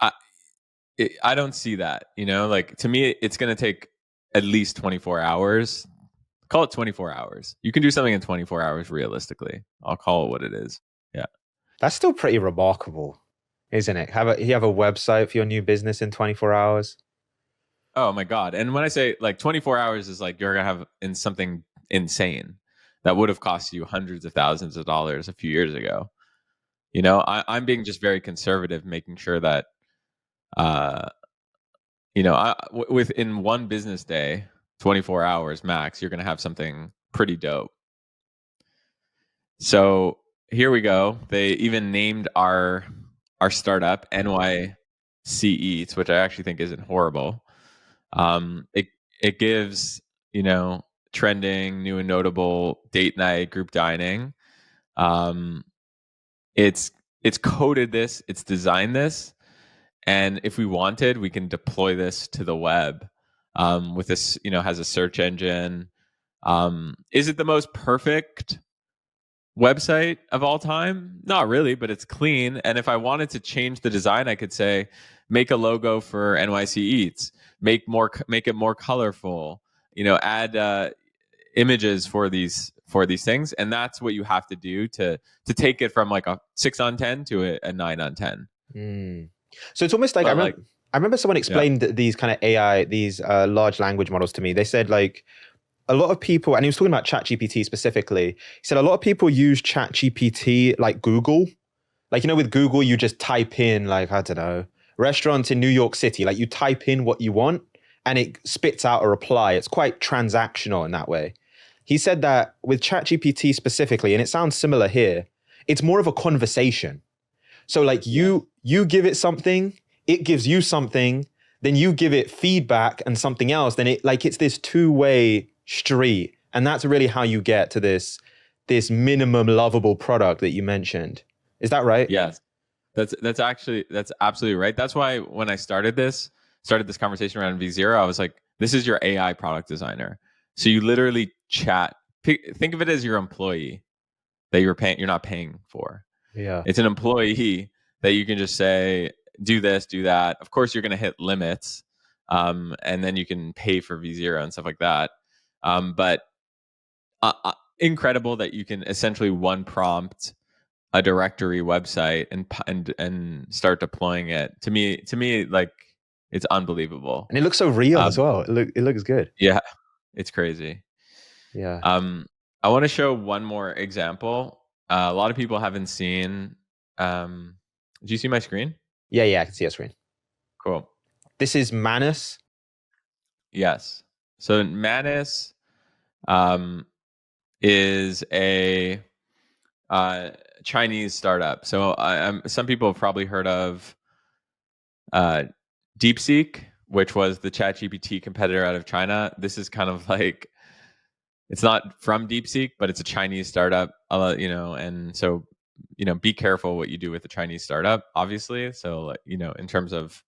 I don't see that, like to me, it's going to take at least 24 hours. Call it 24 hours. You can do something in 24 hours realistically. I'll call it what it is. Yeah. That's still pretty remarkable, isn't it? You have a website for your new business in 24 hours? Oh my God. And when I say like 24 hours is like you're going to have in something insane that would have cost you hundreds of thousands of dollars a few years ago. I'm being just very conservative, making sure that, within one business day, 24 hours max, you're going to have something pretty dope. So here we go. They even named our startup NYC Eats, which I actually think isn't horrible. It gives, trending, new and notable date night, group dining. It's coded this, it's designed this, and if we wanted, we can deploy this to the web. With this, has a search engine. Is it the most perfect website of all time? Not really, but it's clean. And if I wanted to change the design, I could say, make a logo for NYC Eats, make it more colorful, add images for these things. And that's what you have to do to take it from like a 6 on 10 to a 9 on 10. So it's almost like I remember someone explained these kind of AI, these large language models to me. They said like a lot of people, and he was talking about ChatGPT specifically. He said a lot of people use ChatGPT like Google. Like, with Google, you just type in, like, I don't know, restaurants in New York City. Like, you type in what you want and it spits out a reply. It's quite transactional in that way. He said that with ChatGPT specifically, and it sounds similar here, it's more of a conversation. So like you give it something, it gives you something, then you give it feedback and something else, then it's this two-way street. And that's really how you get to this minimum lovable product that you mentioned. Is that right? Yes. That's absolutely right. That's why when I started this conversation around V0, I was like, this is your AI product designer. So you literally chat. Think of it as your employee that you're not paying for. Yeah. It's an employee that you can just say, do this, do that. Of course, you're going to hit limits. And then you can pay for V0 and stuff like that. But incredible that you can essentially one prompt a directory website and start deploying it. To me, like, it's unbelievable. And it looks so real as well. It looks good. Yeah, it's crazy. Yeah. I want to show one more example. A lot of people haven't seen. Do you see my screen? Yeah, I can see your screen. Cool. This is Manus. Yes. So Manus is a Chinese startup. So some people have probably heard of DeepSeek, which was the ChatGPT competitor out of China. This is kind of like, it's not from DeepSeek, but it's a Chinese startup, and so, be careful what you do with a Chinese startup, obviously. So, in terms of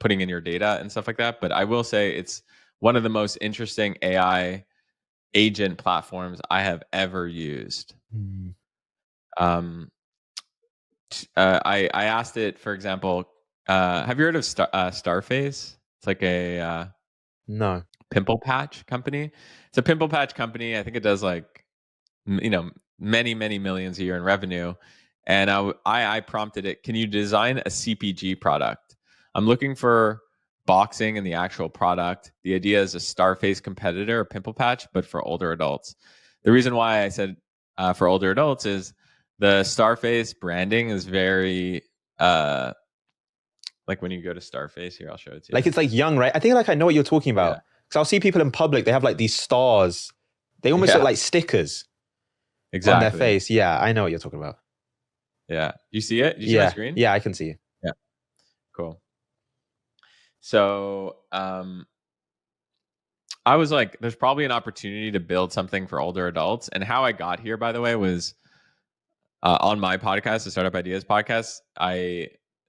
putting in your data and stuff like that. But I will say it's one of the most interesting AI agent platforms I have ever used. I asked it, for example, have you heard of Starface? It's like a No. pimple patch company. It's a pimple patch company. I think it does like, many, many millions a year in revenue. And I prompted it, can you design a CPG product? I'm looking for boxing and the actual product. The idea is a Starface competitor, a pimple patch, but for older adults. The reason why I said for older adults is the Starface branding is very like when you go to Starface, here, I'll show it to you. Like, it's like young, right? I think I know what you're talking about. Because I'll see people in public, they have like these stars. They almost look like stickers on their face. Yeah, I know what you're talking about. Yeah. You see it? You see my screen? Yeah, I can see you. Yeah. Cool. So I was like, there's probably an opportunity to build something for older adults. And how I got here, by the way, was on my podcast, the Startup Ideas podcast.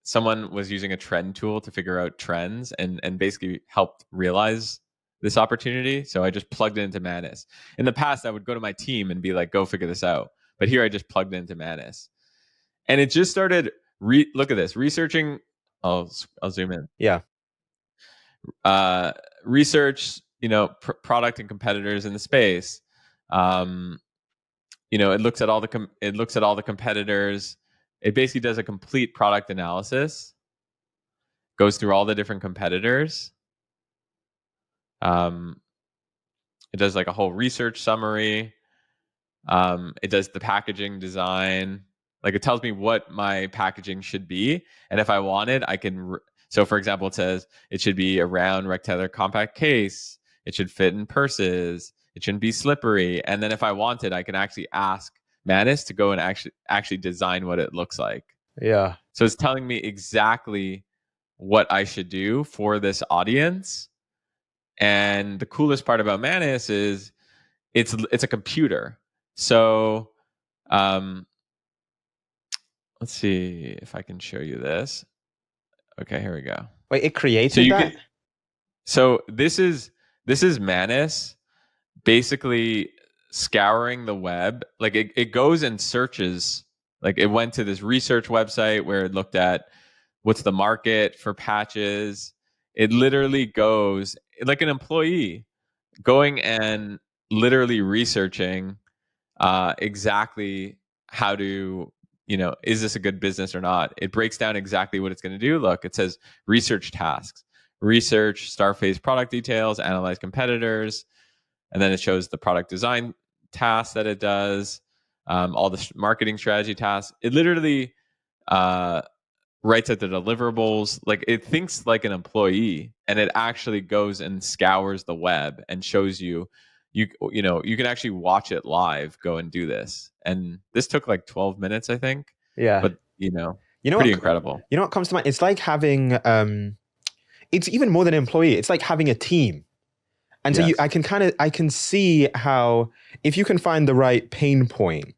Someone was using a trend tool to figure out trends and basically helped realize this opportunity. So I just plugged it into Manus. In the past, I would go to my team and be like, go figure this out. But here I just plugged it into Manus. And it just started, look at this, researching. I'll zoom in. Yeah. Research, product and competitors in the space. It looks at all the competitors. It basically does a complete product analysis, goes through all the different competitors. It does like a whole research summary. It does the packaging design. Like, it tells me what my packaging should be. And if I wanted, I can. So for example, it says it should be a round rectangular compact case. It should fit in purses. It shouldn't be slippery. And then if I wanted, I can actually ask Manus to go and actually design what it looks like. Yeah. So it's telling me exactly what I should do for this audience. And the coolest part about Manus is it's a computer. So let's see if I can show you this. Okay, here we go. Wait, it created that? So this is Manus basically scouring the web. Like, it goes and searches. Like, it went to this research website where it looked at what's the market for patches. It literally goes like an employee going and literally researching exactly how to, is this a good business or not? It breaks down exactly what it's going to do. Look, it says research tasks, research Starface product details, analyze competitors. And then it shows the product design tasks that it does, all the marketing strategy tasks. It literally writes out the deliverables. Like, it thinks like an employee, and it actually goes and scours the web and shows you, you can actually watch it live, go and do this. And this took like 12 minutes, I think. Yeah. But You know pretty what? incredible. You know what comes to mind? It's like having it's even more than an employee. It's like having a team. And so Yes. I can see how if you can find the right pain point,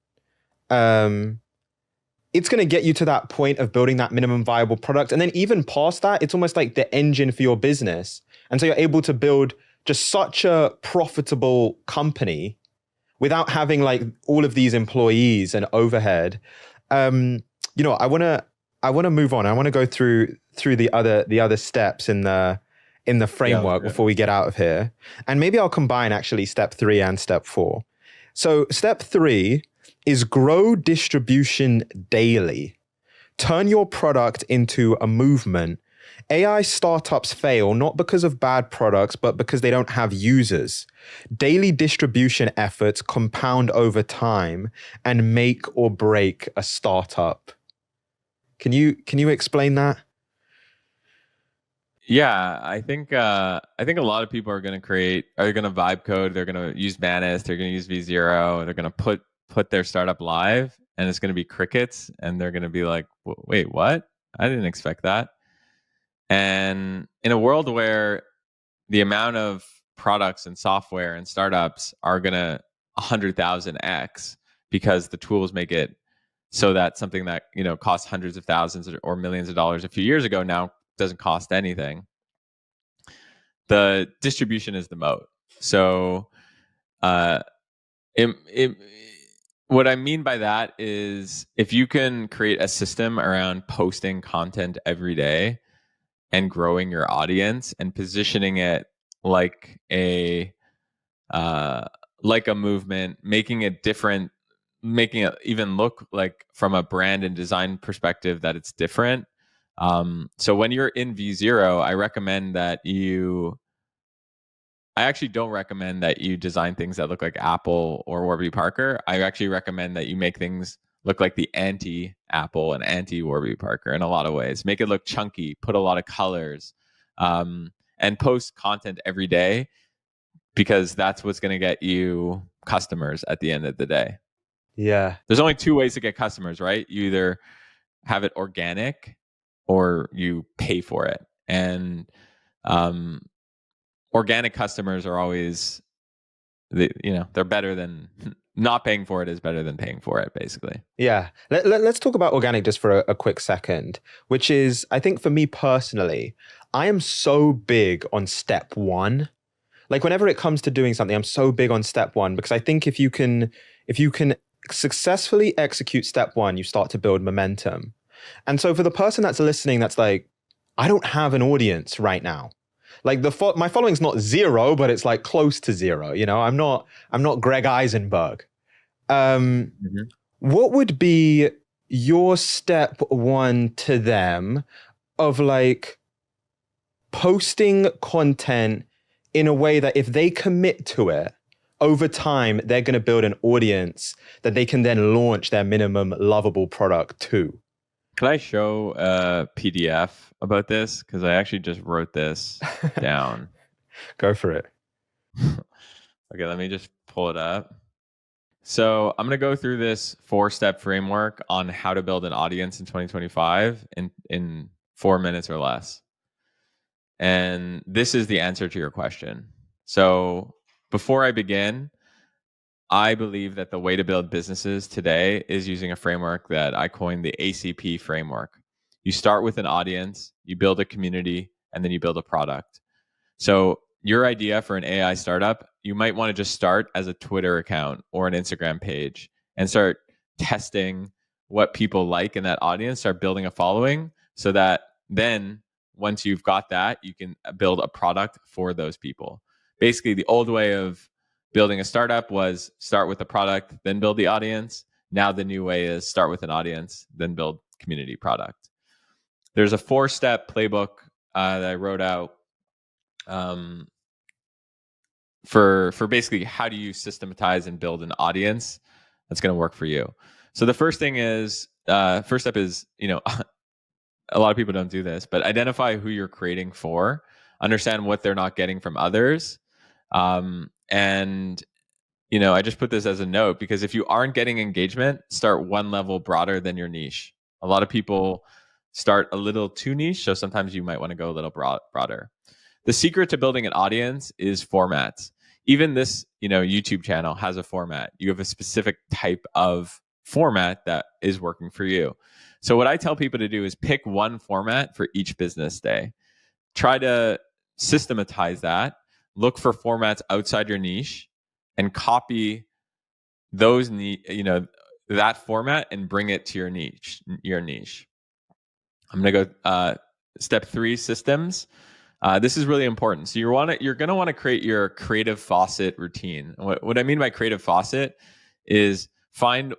it's going to get you to that point of building that minimum viable product. And then even past that, it's almost like the engine for your business. And so you're able to build just such a profitable company without having like all of these employees and overhead. I want to move on. I want to go through the other steps in the framework before we get out of here. And maybe I'll combine actually step 3 and step 4. So step 3 is grow distribution daily. Turn your product into a movement. AI startups fail not because of bad products, but because they don't have users. Daily distribution efforts compound over time and make or break a startup. Can you explain that? Yeah, I think a lot of people are going to vibe code. They're going to use Manus. They're going to use V0. They're going to put their startup live, and it's going to be crickets, and they're going to be like, wait, what? I didn't expect that. And in a world where the amount of products and software and startups are going to 100,000x, because the tools make it so that something that cost hundreds of thousands or millions of dollars a few years ago now doesn't cost anything. The distribution is the moat. So what I mean by that is, if you can create a system around posting content every day and growing your audience and positioning it like a movement, making it different, making it even look like, from a brand and design perspective, that it's different. So when you're in V0, I actually don't recommend that you design things that look like Apple or Warby Parker. I actually recommend that you make things look like the anti-Apple and anti-Warby Parker in a lot of ways. Make it look chunky, put a lot of colors, and post content every day, because that's what's going to get you customers at the end of the day. Yeah. There's only 2 ways to get customers, right? You either have it organic or you pay for it. And organic customers are always, they're better than not paying for it is better than paying for it, basically. Yeah. Let's talk about organic just for a quick second, which is, I think for me personally, I am so big on step 1. Like whenever it comes to doing something, I'm so big on step 1, because I think if you can successfully execute step 1, you start to build momentum. And so for the person that's listening, that's like, I don't have an audience right now. Like my following's not 0, but it's like close to 0. I'm not Greg Isenberg. What would be your step 1 to them of like posting content in a way that if they commit to it over time, they're going to build an audience that they can then launch their minimum lovable product to? Can I show a PDF about this? Because I actually just wrote this down. Go for it. Okay, let me just pull it up. So I'm going to go through this 4-step framework on how to build an audience in 2025 in 4 minutes or less. And this is the answer to your question. So before I begin, I believe that the way to build businesses today is using a framework that I coined the ACP framework. You start with an audience, you build a community, and then you build a product. So your idea for an AI startup, you might want to just start as a Twitter account or an Instagram page and start testing what people like in that audience, start building a following, so that then once you've got that, you can build a product for those people. Basically, the old way of building a startup was start with a product, then build the audience. Now the new way is start with an audience, then build community product. There's a 4-step playbook that I wrote out for basically how do you systematize and build an audience that's going to work for you. So the first thing is, first step is, a lot of people don't do this, but identify who you're creating for, understand what they're not getting from others. And, I just put this as a note because if you aren't getting engagement, start one level broader than your niche. A lot of people start a little too niche. So sometimes you might want to go a little broader. The secret to building an audience is formats. Even this, YouTube channel has a format. You have a specific type of format that is working for you. So what I tell people to do is pick one format for each business day. Try to systematize that. Look for formats outside your niche and copy those that format and bring it to your niche. I'm going to go step 3, systems. This is really important. So you're going to want to create your creative faucet routine. What I mean by creative faucet is find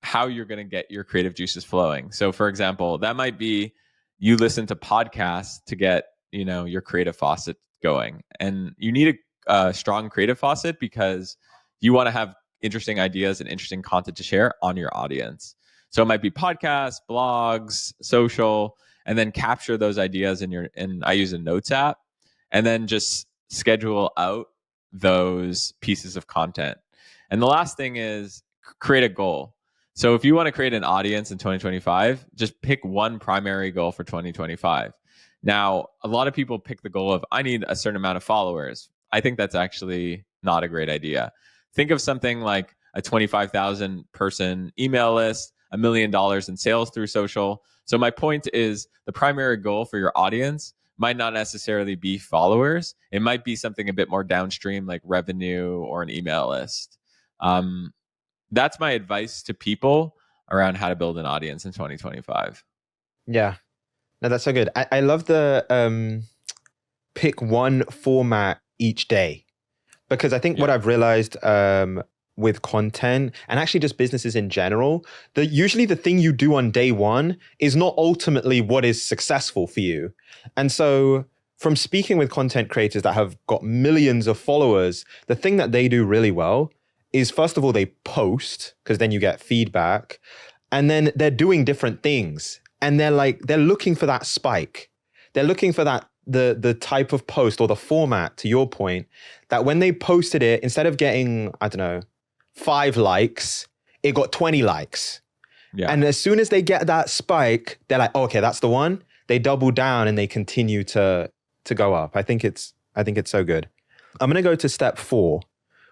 how you're going to get your creative juices flowing. So for example, that might be you listen to podcasts to get, your creative faucet going. And you need a strong creative faucet because you want to have interesting ideas and interesting content to share on your audience. So it might be podcasts, blogs, social, and then capture those ideas and I use a notes app, and then just schedule out those pieces of content. And the last thing is create a goal. So if you want to create an audience in 2025, just pick one primary goal for 2025. Now, a lot of people pick the goal of, I need a certain amount of followers. I think that's actually not a great idea. Think of something like a 25,000 person email list, $1 million in sales through social. So my point is the primary goal for your audience might not necessarily be followers. It might be something a bit more downstream like revenue or an email list. That's my advice to people around how to build an audience in 2025. Yeah. No, that's so good. I love the pick one format each day, because I think what I've realized with content and actually just businesses in general, that usually the thing you do on day one is not ultimately what is successful for you. And so from speaking with content creators that have got millions of followers, the thing that they do really well is, first of all, they post, because then you get feedback, and then they're doing different things. And they're looking for that spike. They're looking for that, the type of post or the format, to your point, that when they posted it, instead of getting, 5 likes, it got 20 likes. Yeah. And as soon as they get that spike, they're like, oh, okay, that's the one. They double down and they continue to go up. I think it's so good. I'm going to go to step 4,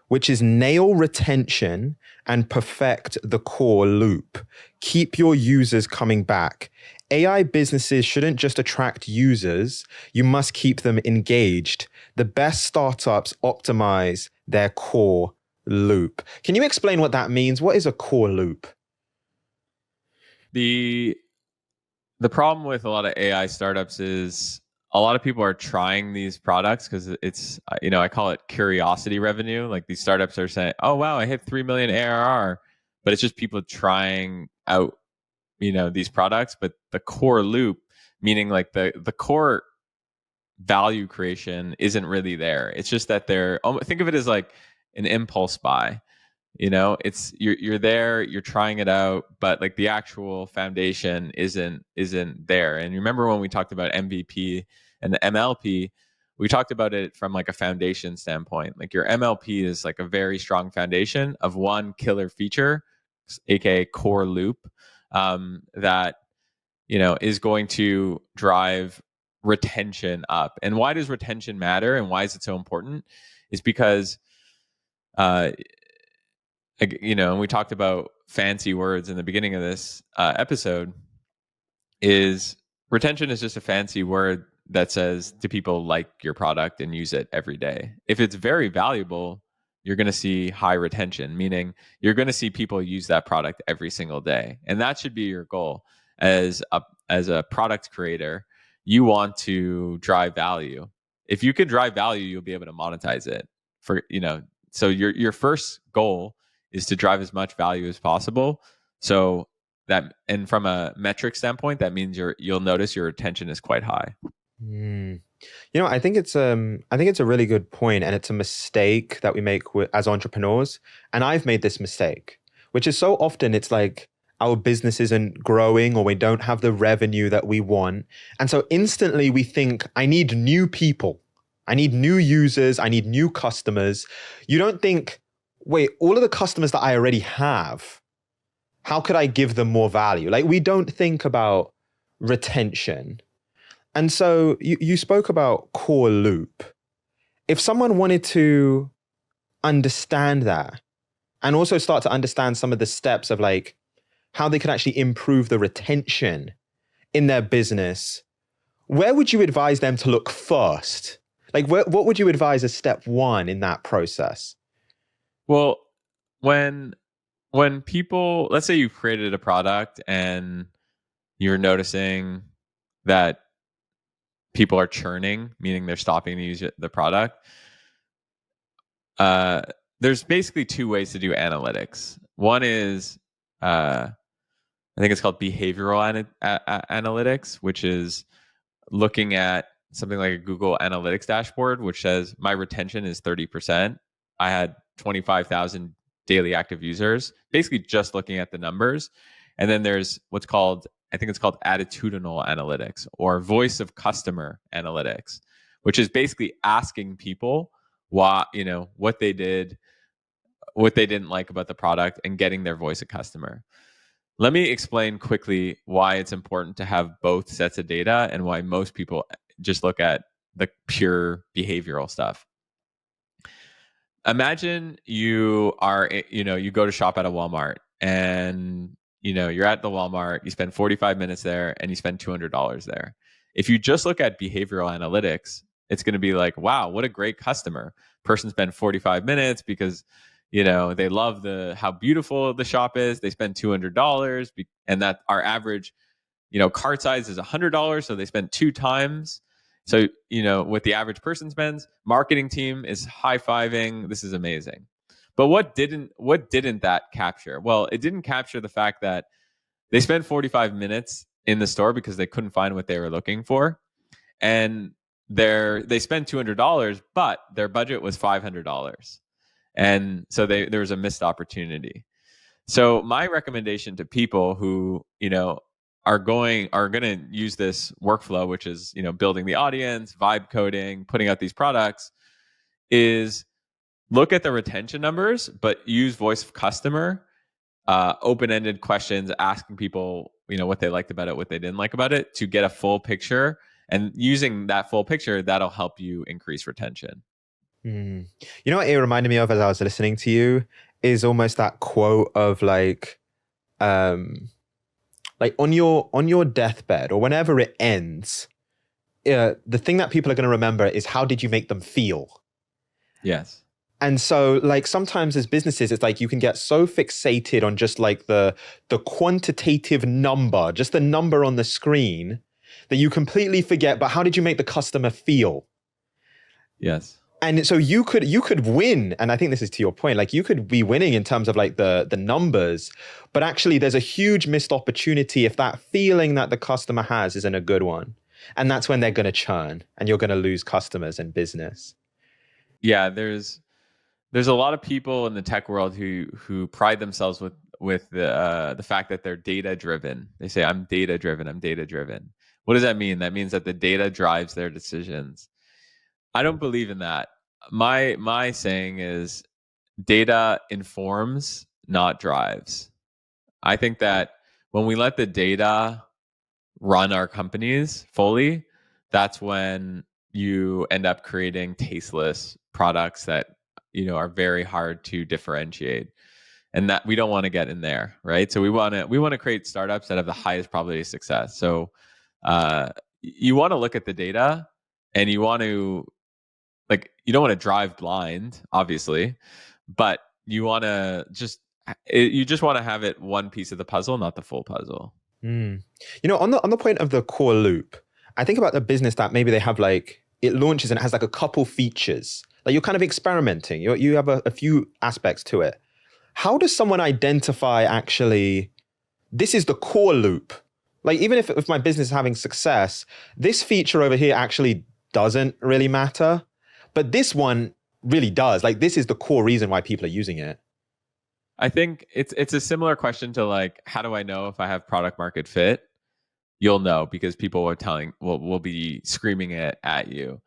which is nail retention and perfect the core loop. Keep your users coming back. AI businesses shouldn't just attract users. You must keep them engaged. The best startups optimize their core loop. Can you explain what that means? What is a core loop? The problem with a lot of AI startups is a lot of people are trying these products because it's, I call it curiosity revenue. Like these startups are saying, oh, wow, I hit 3 million ARR, but it's just people trying out, these products. But the core loop, meaning like the core value creation isn't really there. It's just that think of it as like an impulse buy. It's you're there, you're trying it out, but like the actual foundation isn't there. And you remember when we talked about MVP and the MLP, we talked about it from like a foundation standpoint. Like your MLP is like a very strong foundation of one killer feature, aka core loop, that is going to drive retention up. And why does retention matter and why is it so important? Is because and we talked about fancy words in the beginning of this episode, is retention is just a fancy word that says, do people like your product and use it every day? If it's very valuable, you're going to see high retention, meaning you're going to see people use that product every single day. And that should be your goal as a product creator. You want to drive value. If you can drive value, you'll be able to monetize it so your first goal is to drive as much value as possible. So that, and from a metric standpoint, that means you'll notice your retention is quite high. I think it's a really good point, and it's a mistake that we make as entrepreneurs. And I've made this mistake which is so often it's like our business isn't growing or we don't have the revenue that we want. And so instantly we think, I need new people. I need new users. I need new customers. You don't think, wait, all of the customers that I already have, how could I give them more value? Like, we don't think about retention. And so you spoke about core loop. If someone wanted to understand that and also start to understand some of the steps of like how they could actually improve the retention in their business, where would you advise them to look first? Like, what would you advise as step one in that process? Well, when people, let's say you've created a product and you're noticing that people are churning, meaning they're stopping to use the product. There's basically two ways to do analytics. One is, I think it's called behavioral analytics, which is looking at something like a Google Analytics dashboard, which says my retention is 30%. I had 25,000 daily active users, basically just looking at the numbers. And then there's what's called, I think it's called attitudinal analytics or voice of customer analytics, which is basically asking people what they did, what they didn't like about the product, and getting their voice of customer. Let me explain quickly why it's important to have both sets of data and why most people just look at the pure behavioral stuff. Imagine you go to shop at a Walmart and you're at the Walmart, you spend 45 minutes there and you spend $200 there. If you just look at behavioral analytics, it's going to be like, wow, what a great customer. Person spent 45 minutes because they love how beautiful the shop is. They spend $200 and that our average, cart size is $100. So they spend 2 times. So, what the average person spends, marketing team is high-fiving. This is amazing. But what didn't that capture? Well, it didn't capture the fact that they spent 45 minutes in the store because they couldn't find what they were looking for. And they spent $200, but their budget was $500. And so there was a missed opportunity. So my recommendation to people who, are going to use this workflow, which is, building the audience, vibe coding, putting out these products, is look at the retention numbers, but use voice of customer, open-ended questions, asking people, what they liked about it, what they didn't like about it, to get a full picture. And using that full picture, that'll help you increase retention. You know what it reminded me of as I was listening to you is almost that quote of like on your deathbed or whenever it ends, the thing that people are going to remember is how did you make them feel? Yes. And so like sometimes as businesses, it's like you can get so fixated on just like the quantitative number, just the number on the screen, that you completely forget, but how did you make the customer feel? Yes. And so you could win, and I think this is to your point, like you could be winning in terms of like the numbers, but actually there's a huge missed opportunity if that feeling that the customer has isn't a good one. And that's when they're going to churn and you're going to lose customers and business. Yeah, there's a lot of people in the tech world who pride themselves with the fact that they're data driven. They say, I'm data driven. What does that mean? That means that the data drives their decisions. I don't believe in that. My saying is data informs, not drives. I think that when we let the data run our companies fully, that's when you end up creating tasteless products that are very hard to differentiate, and that we don't want to get in there, right? So we want to create startups that have the highest probability of success. So you want to look at the data, and you want to you don't want to drive blind, obviously, but you want to just want to have it one piece of the puzzle, not the full puzzle. On the point of the core loop, I think about the business that maybe they have like it launches and it has like a couple features. Like you're kind of experimenting. You have a few aspects to it. How does someone identify actually this is the core loop? Like even if my business is having success, this feature over here actually doesn't really matter, but this one really does. Like this is the core reason why people are using it. I think it's a similar question to like, how do I know if I have product market fit? You'll know because people will be screaming it at you.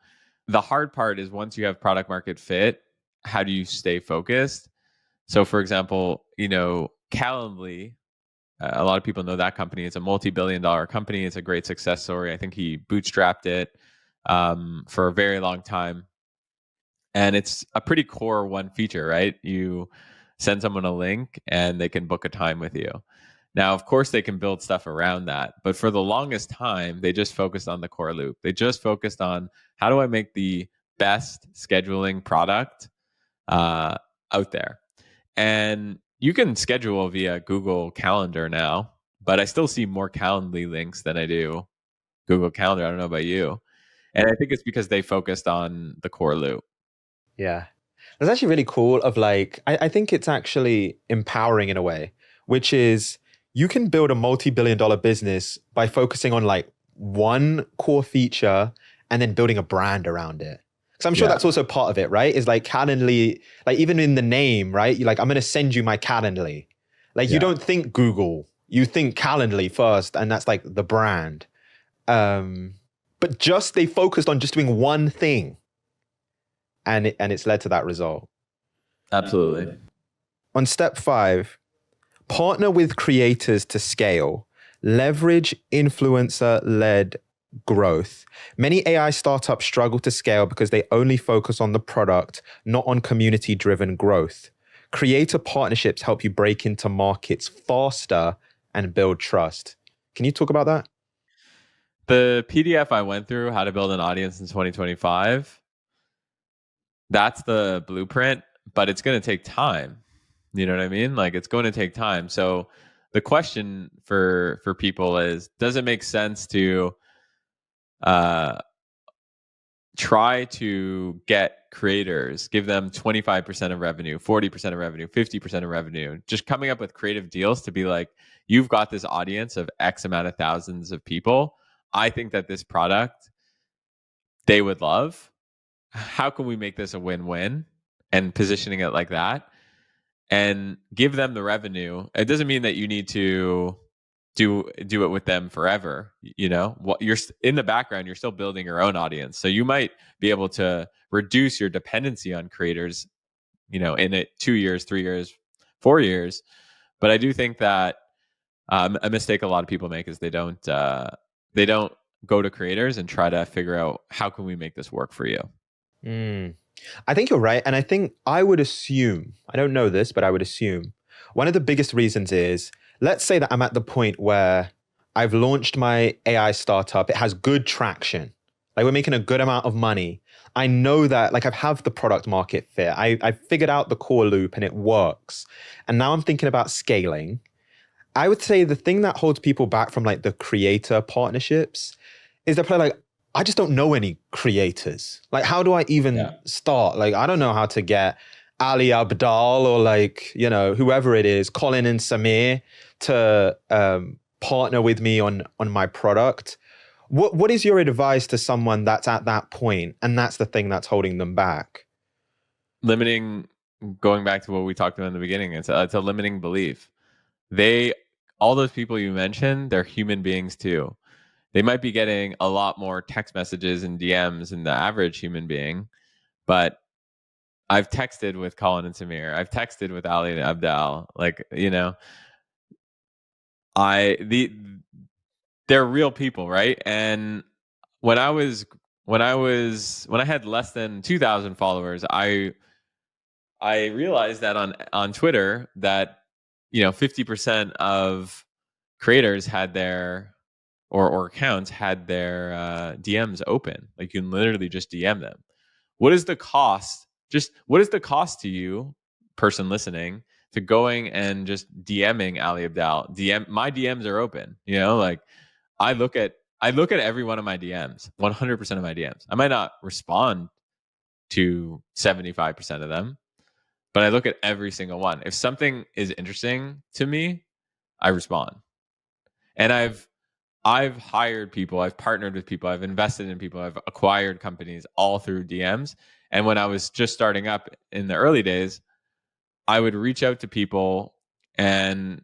The hard part is once you have product market fit, how do you stay focused? So for example, Calendly, a lot of people know that company. It's a multi-billion-dollar company. It's a great success story. I think he bootstrapped it for a very long time. And it's a pretty core one feature, right? You send someone a link and they can book a time with you. Now, of course, they can build stuff around that. But for the longest time, they just focused on the core loop. They just focused on how do I make the best scheduling product out there. And you can schedule via Google Calendar now, but I still see more Calendly links than I do Google Calendar. I don't know about you. And I think it's because they focused on the core loop. Yeah. That's actually really cool of like, I think it's actually empowering in a way, which is you can build a multi-billion-dollar business by focusing on like one core feature and then building a brand around it. So I'm sure that's also part of it, right? Is like Calendly, like even in the name, right? You're like, I'm going to send you my Calendly. Like you don't think Google, you think Calendly first, and that's like the brand. But just they focused on just doing one thing. And it's led to that result. Absolutely. On step 5, partner with creators to scale, leverage influencer-led growth. Many AI startups struggle to scale because they only focus on the product, not on community-driven growth. Creator partnerships help you break into markets faster and build trust. Can you talk about that? The PDF I went through, How to Build an Audience in 2025, that's the blueprint, but it's going to take time. You know what I mean? Like it's going to take time. So the question for people is, does it make sense to try to get creators, give them 25% of revenue, 40% of revenue, 50% of revenue, just coming up with creative deals to be like, you've got this audience of X amount of thousands of people. I think that this product they would love. How can we make this a win-win? And positioning it like that and give them the revenue. It doesn't mean that you need to do it with them forever. What you're in the background, you're still building your own audience. So you might be able to reduce your dependency on creators, in 2 years, 3 years, 4 years. But I do think that a mistake a lot of people make is they don't go to creators and try to figure out how can we make this work for you. I think you're right. And I think I would assume, I don't know this, but I would assume one of the biggest reasons is, let's say that I'm at the point where I've launched my AI startup. It has good traction. Like we're making a good amount of money. I know that like I have the product market fit. I figured out the core loop and it works. And now I'm thinking about scaling. I would say the thing that holds people back from like the creator partnerships is they're probably like, I just don't know any creators. Like, how do I even start? Like, I don't know how to get Ali Abdal or like, whoever it is, Colin and Samir to partner with me on my product. What is your advice to someone that's at that point and that's the thing that's holding them back? Going back to what we talked about in the beginning, it's a limiting belief. All those people you mentioned, they're human beings too. They might be getting a lot more text messages and DMs than the average human being, but I've texted with Colin and Samir. I've texted with Ali and Abdal. Like, they're real people, right? And when I had less than 2,000 followers, I realized that on Twitter that 50% of creators had their or accounts had their DMs open. Like you can literally just DM them. What is the cost? What is the cost to you, person listening, to going and just DMing Ali Abdal? My DMs are open. Like I look at every one of my DMs, 100% of my DMs. I might not respond to 75% of them, but I look at every single one. If something is interesting to me, I respond. And I've hired people, I've partnered with people, I've invested in people, I've acquired companies all through DMs. And when I was just starting up in the early days, I would reach out to people, and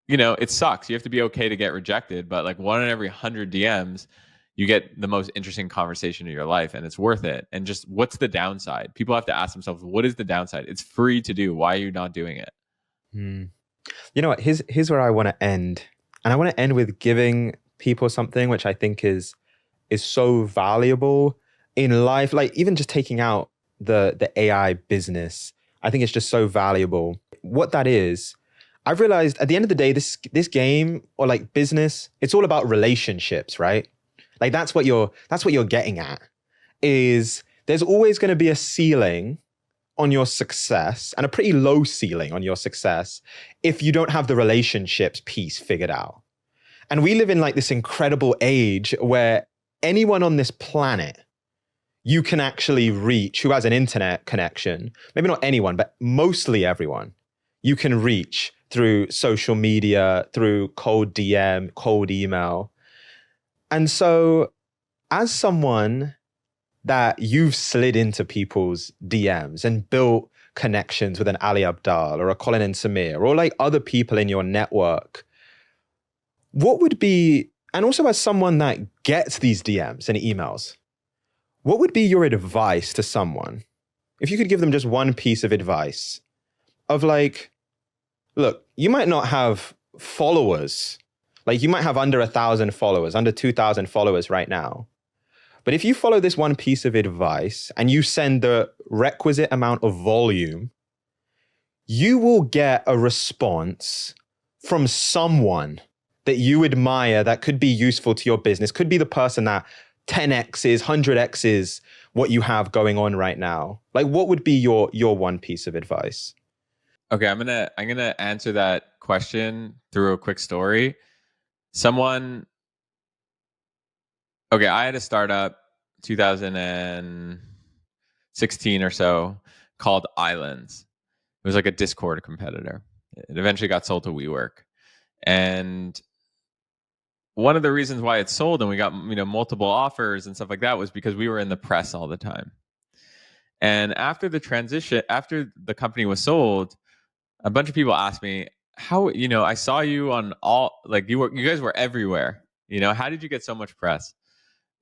it sucks. You have to be okay to get rejected, but like 1 in every 100 DMs, you get the most interesting conversation of your life, and it's worth it. And just, what's the downside? People have to ask themselves, what is the downside? It's free to do. Why are you not doing it? You know what? Here's where I want to end. And I want to end with giving people something which I think is so valuable in life. Like, even just taking out the AI business, I think it's just so valuable. What that is, I've realized at the end of the day, this game, or like business, it's all about relationships, right? Like that's what you're getting at, is there's always going to be a ceiling on your success and a pretty low ceiling on your success if you don't have the relationships piece figured out. And we live in like this incredible age where anyone on this planet you can actually reach who has an internet connection, maybe not anyone, but mostly everyone, you can reach through social media, through cold DM, cold email. And so as someone that you've slid into people's DMs and built connections with an Ali Abdal or a Colin and Samir, or like other people in your network, what would be, and also as someone that gets these DMs and emails, what would be your advice to someone? If you could give them just one piece of advice of like, look, you might not have followers, like you might have under 1,000 followers, under 2,000 followers right now. But if you follow this one piece of advice and you send the requisite amount of volume, you will get a response from someone that you admire that could be useful to your business, could be the person that 10x's, 100x's what you have going on right now. Like, what would be your one piece of advice? Okay, I'm gonna answer that question through a quick story. Okay, I had a startup 2016 or so called Islands. It was like a Discord competitor. It eventually got sold to WeWork. And one of the reasons why it sold and we got multiple offers and stuff like that was because we were in the press all the time. And after the company was sold, a bunch of people asked me, how, I saw you on all, like you guys were everywhere. How did you get so much press?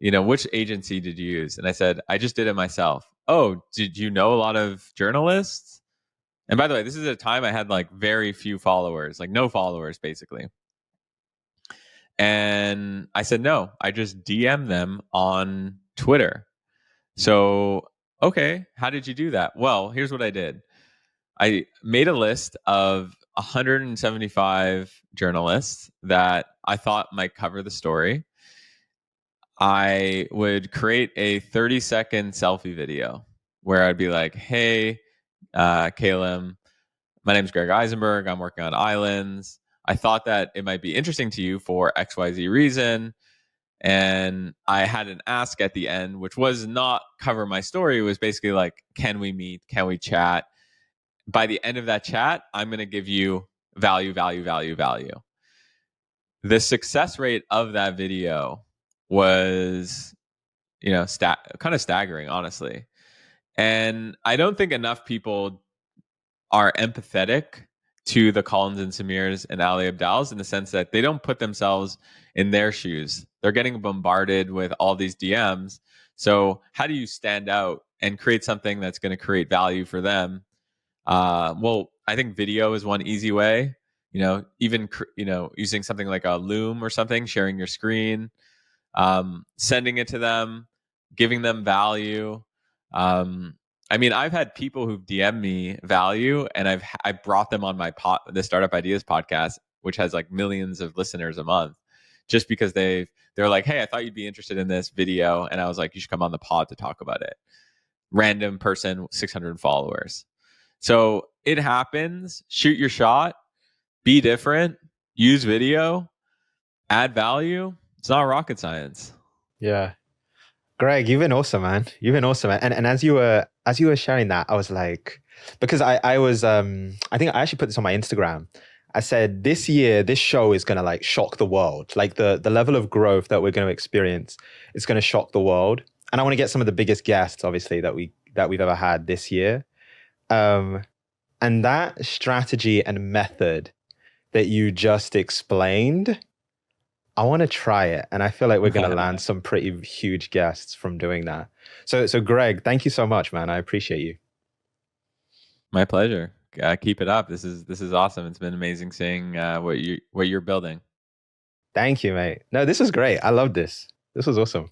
Which agency did you use? And I said, I just did it myself. Oh, did you know a lot of journalists? And by the way, this is a time I had like very few followers, like no followers basically. And I said, no, I just DM them on Twitter. So, okay, how did you do that? Well, here's what I did. I made a list of 175 journalists that I thought might cover the story. I would create a 30-second selfie video where I'd be like, hey, Caleb, my name's Greg Isenberg. I'm working on Islands. I thought that it might be interesting to you for XYZ reason. And I had an ask at the end, which was not cover my story. It was basically like, can we meet? Can we chat? By the end of that chat, I'm going to give you value, value, value, value. The success rate of that video was, kind of staggering, honestly. And I don't think enough people are empathetic to the Collins and Samirs and Ali Abdals in the sense that they don't put themselves in their shoes. They're getting bombarded with all these DMs. So how do you stand out and create something that's going to create value for them? Well, I think video is one easy way. Even using something like a Loom or something, sharing your screen, sending it to them, giving them value. I've had people who've DM'd me value, and I brought them on my the Startup Ideas podcast, which has like millions of listeners a month, just because they're like, hey, I thought you'd be interested in this video, and I was like, you should come on the pod to talk about it. Random person, 600 followers. So it happens. Shoot your shot. Be different. Use video. Add value. It's not rocket science. Yeah. Greg, you've been awesome, man. You've been awesome. And as you were sharing that, I was like, because I was, I think I actually put this on my Instagram. I said, this year, this show is going to like shock the world. Like the level of growth that we're going to experience is going to shock the world. And I want to get some of the biggest guests, obviously, that we've ever had this year. And that strategy and method that you just explained, I want to try it. And I feel like we're going to land some pretty huge guests from doing that. So Greg, thank you so much, man. I appreciate you. My pleasure. Keep it up. This is awesome. It's been amazing seeing what you're building. Thank you, mate. No, this was great. I love this. This was awesome.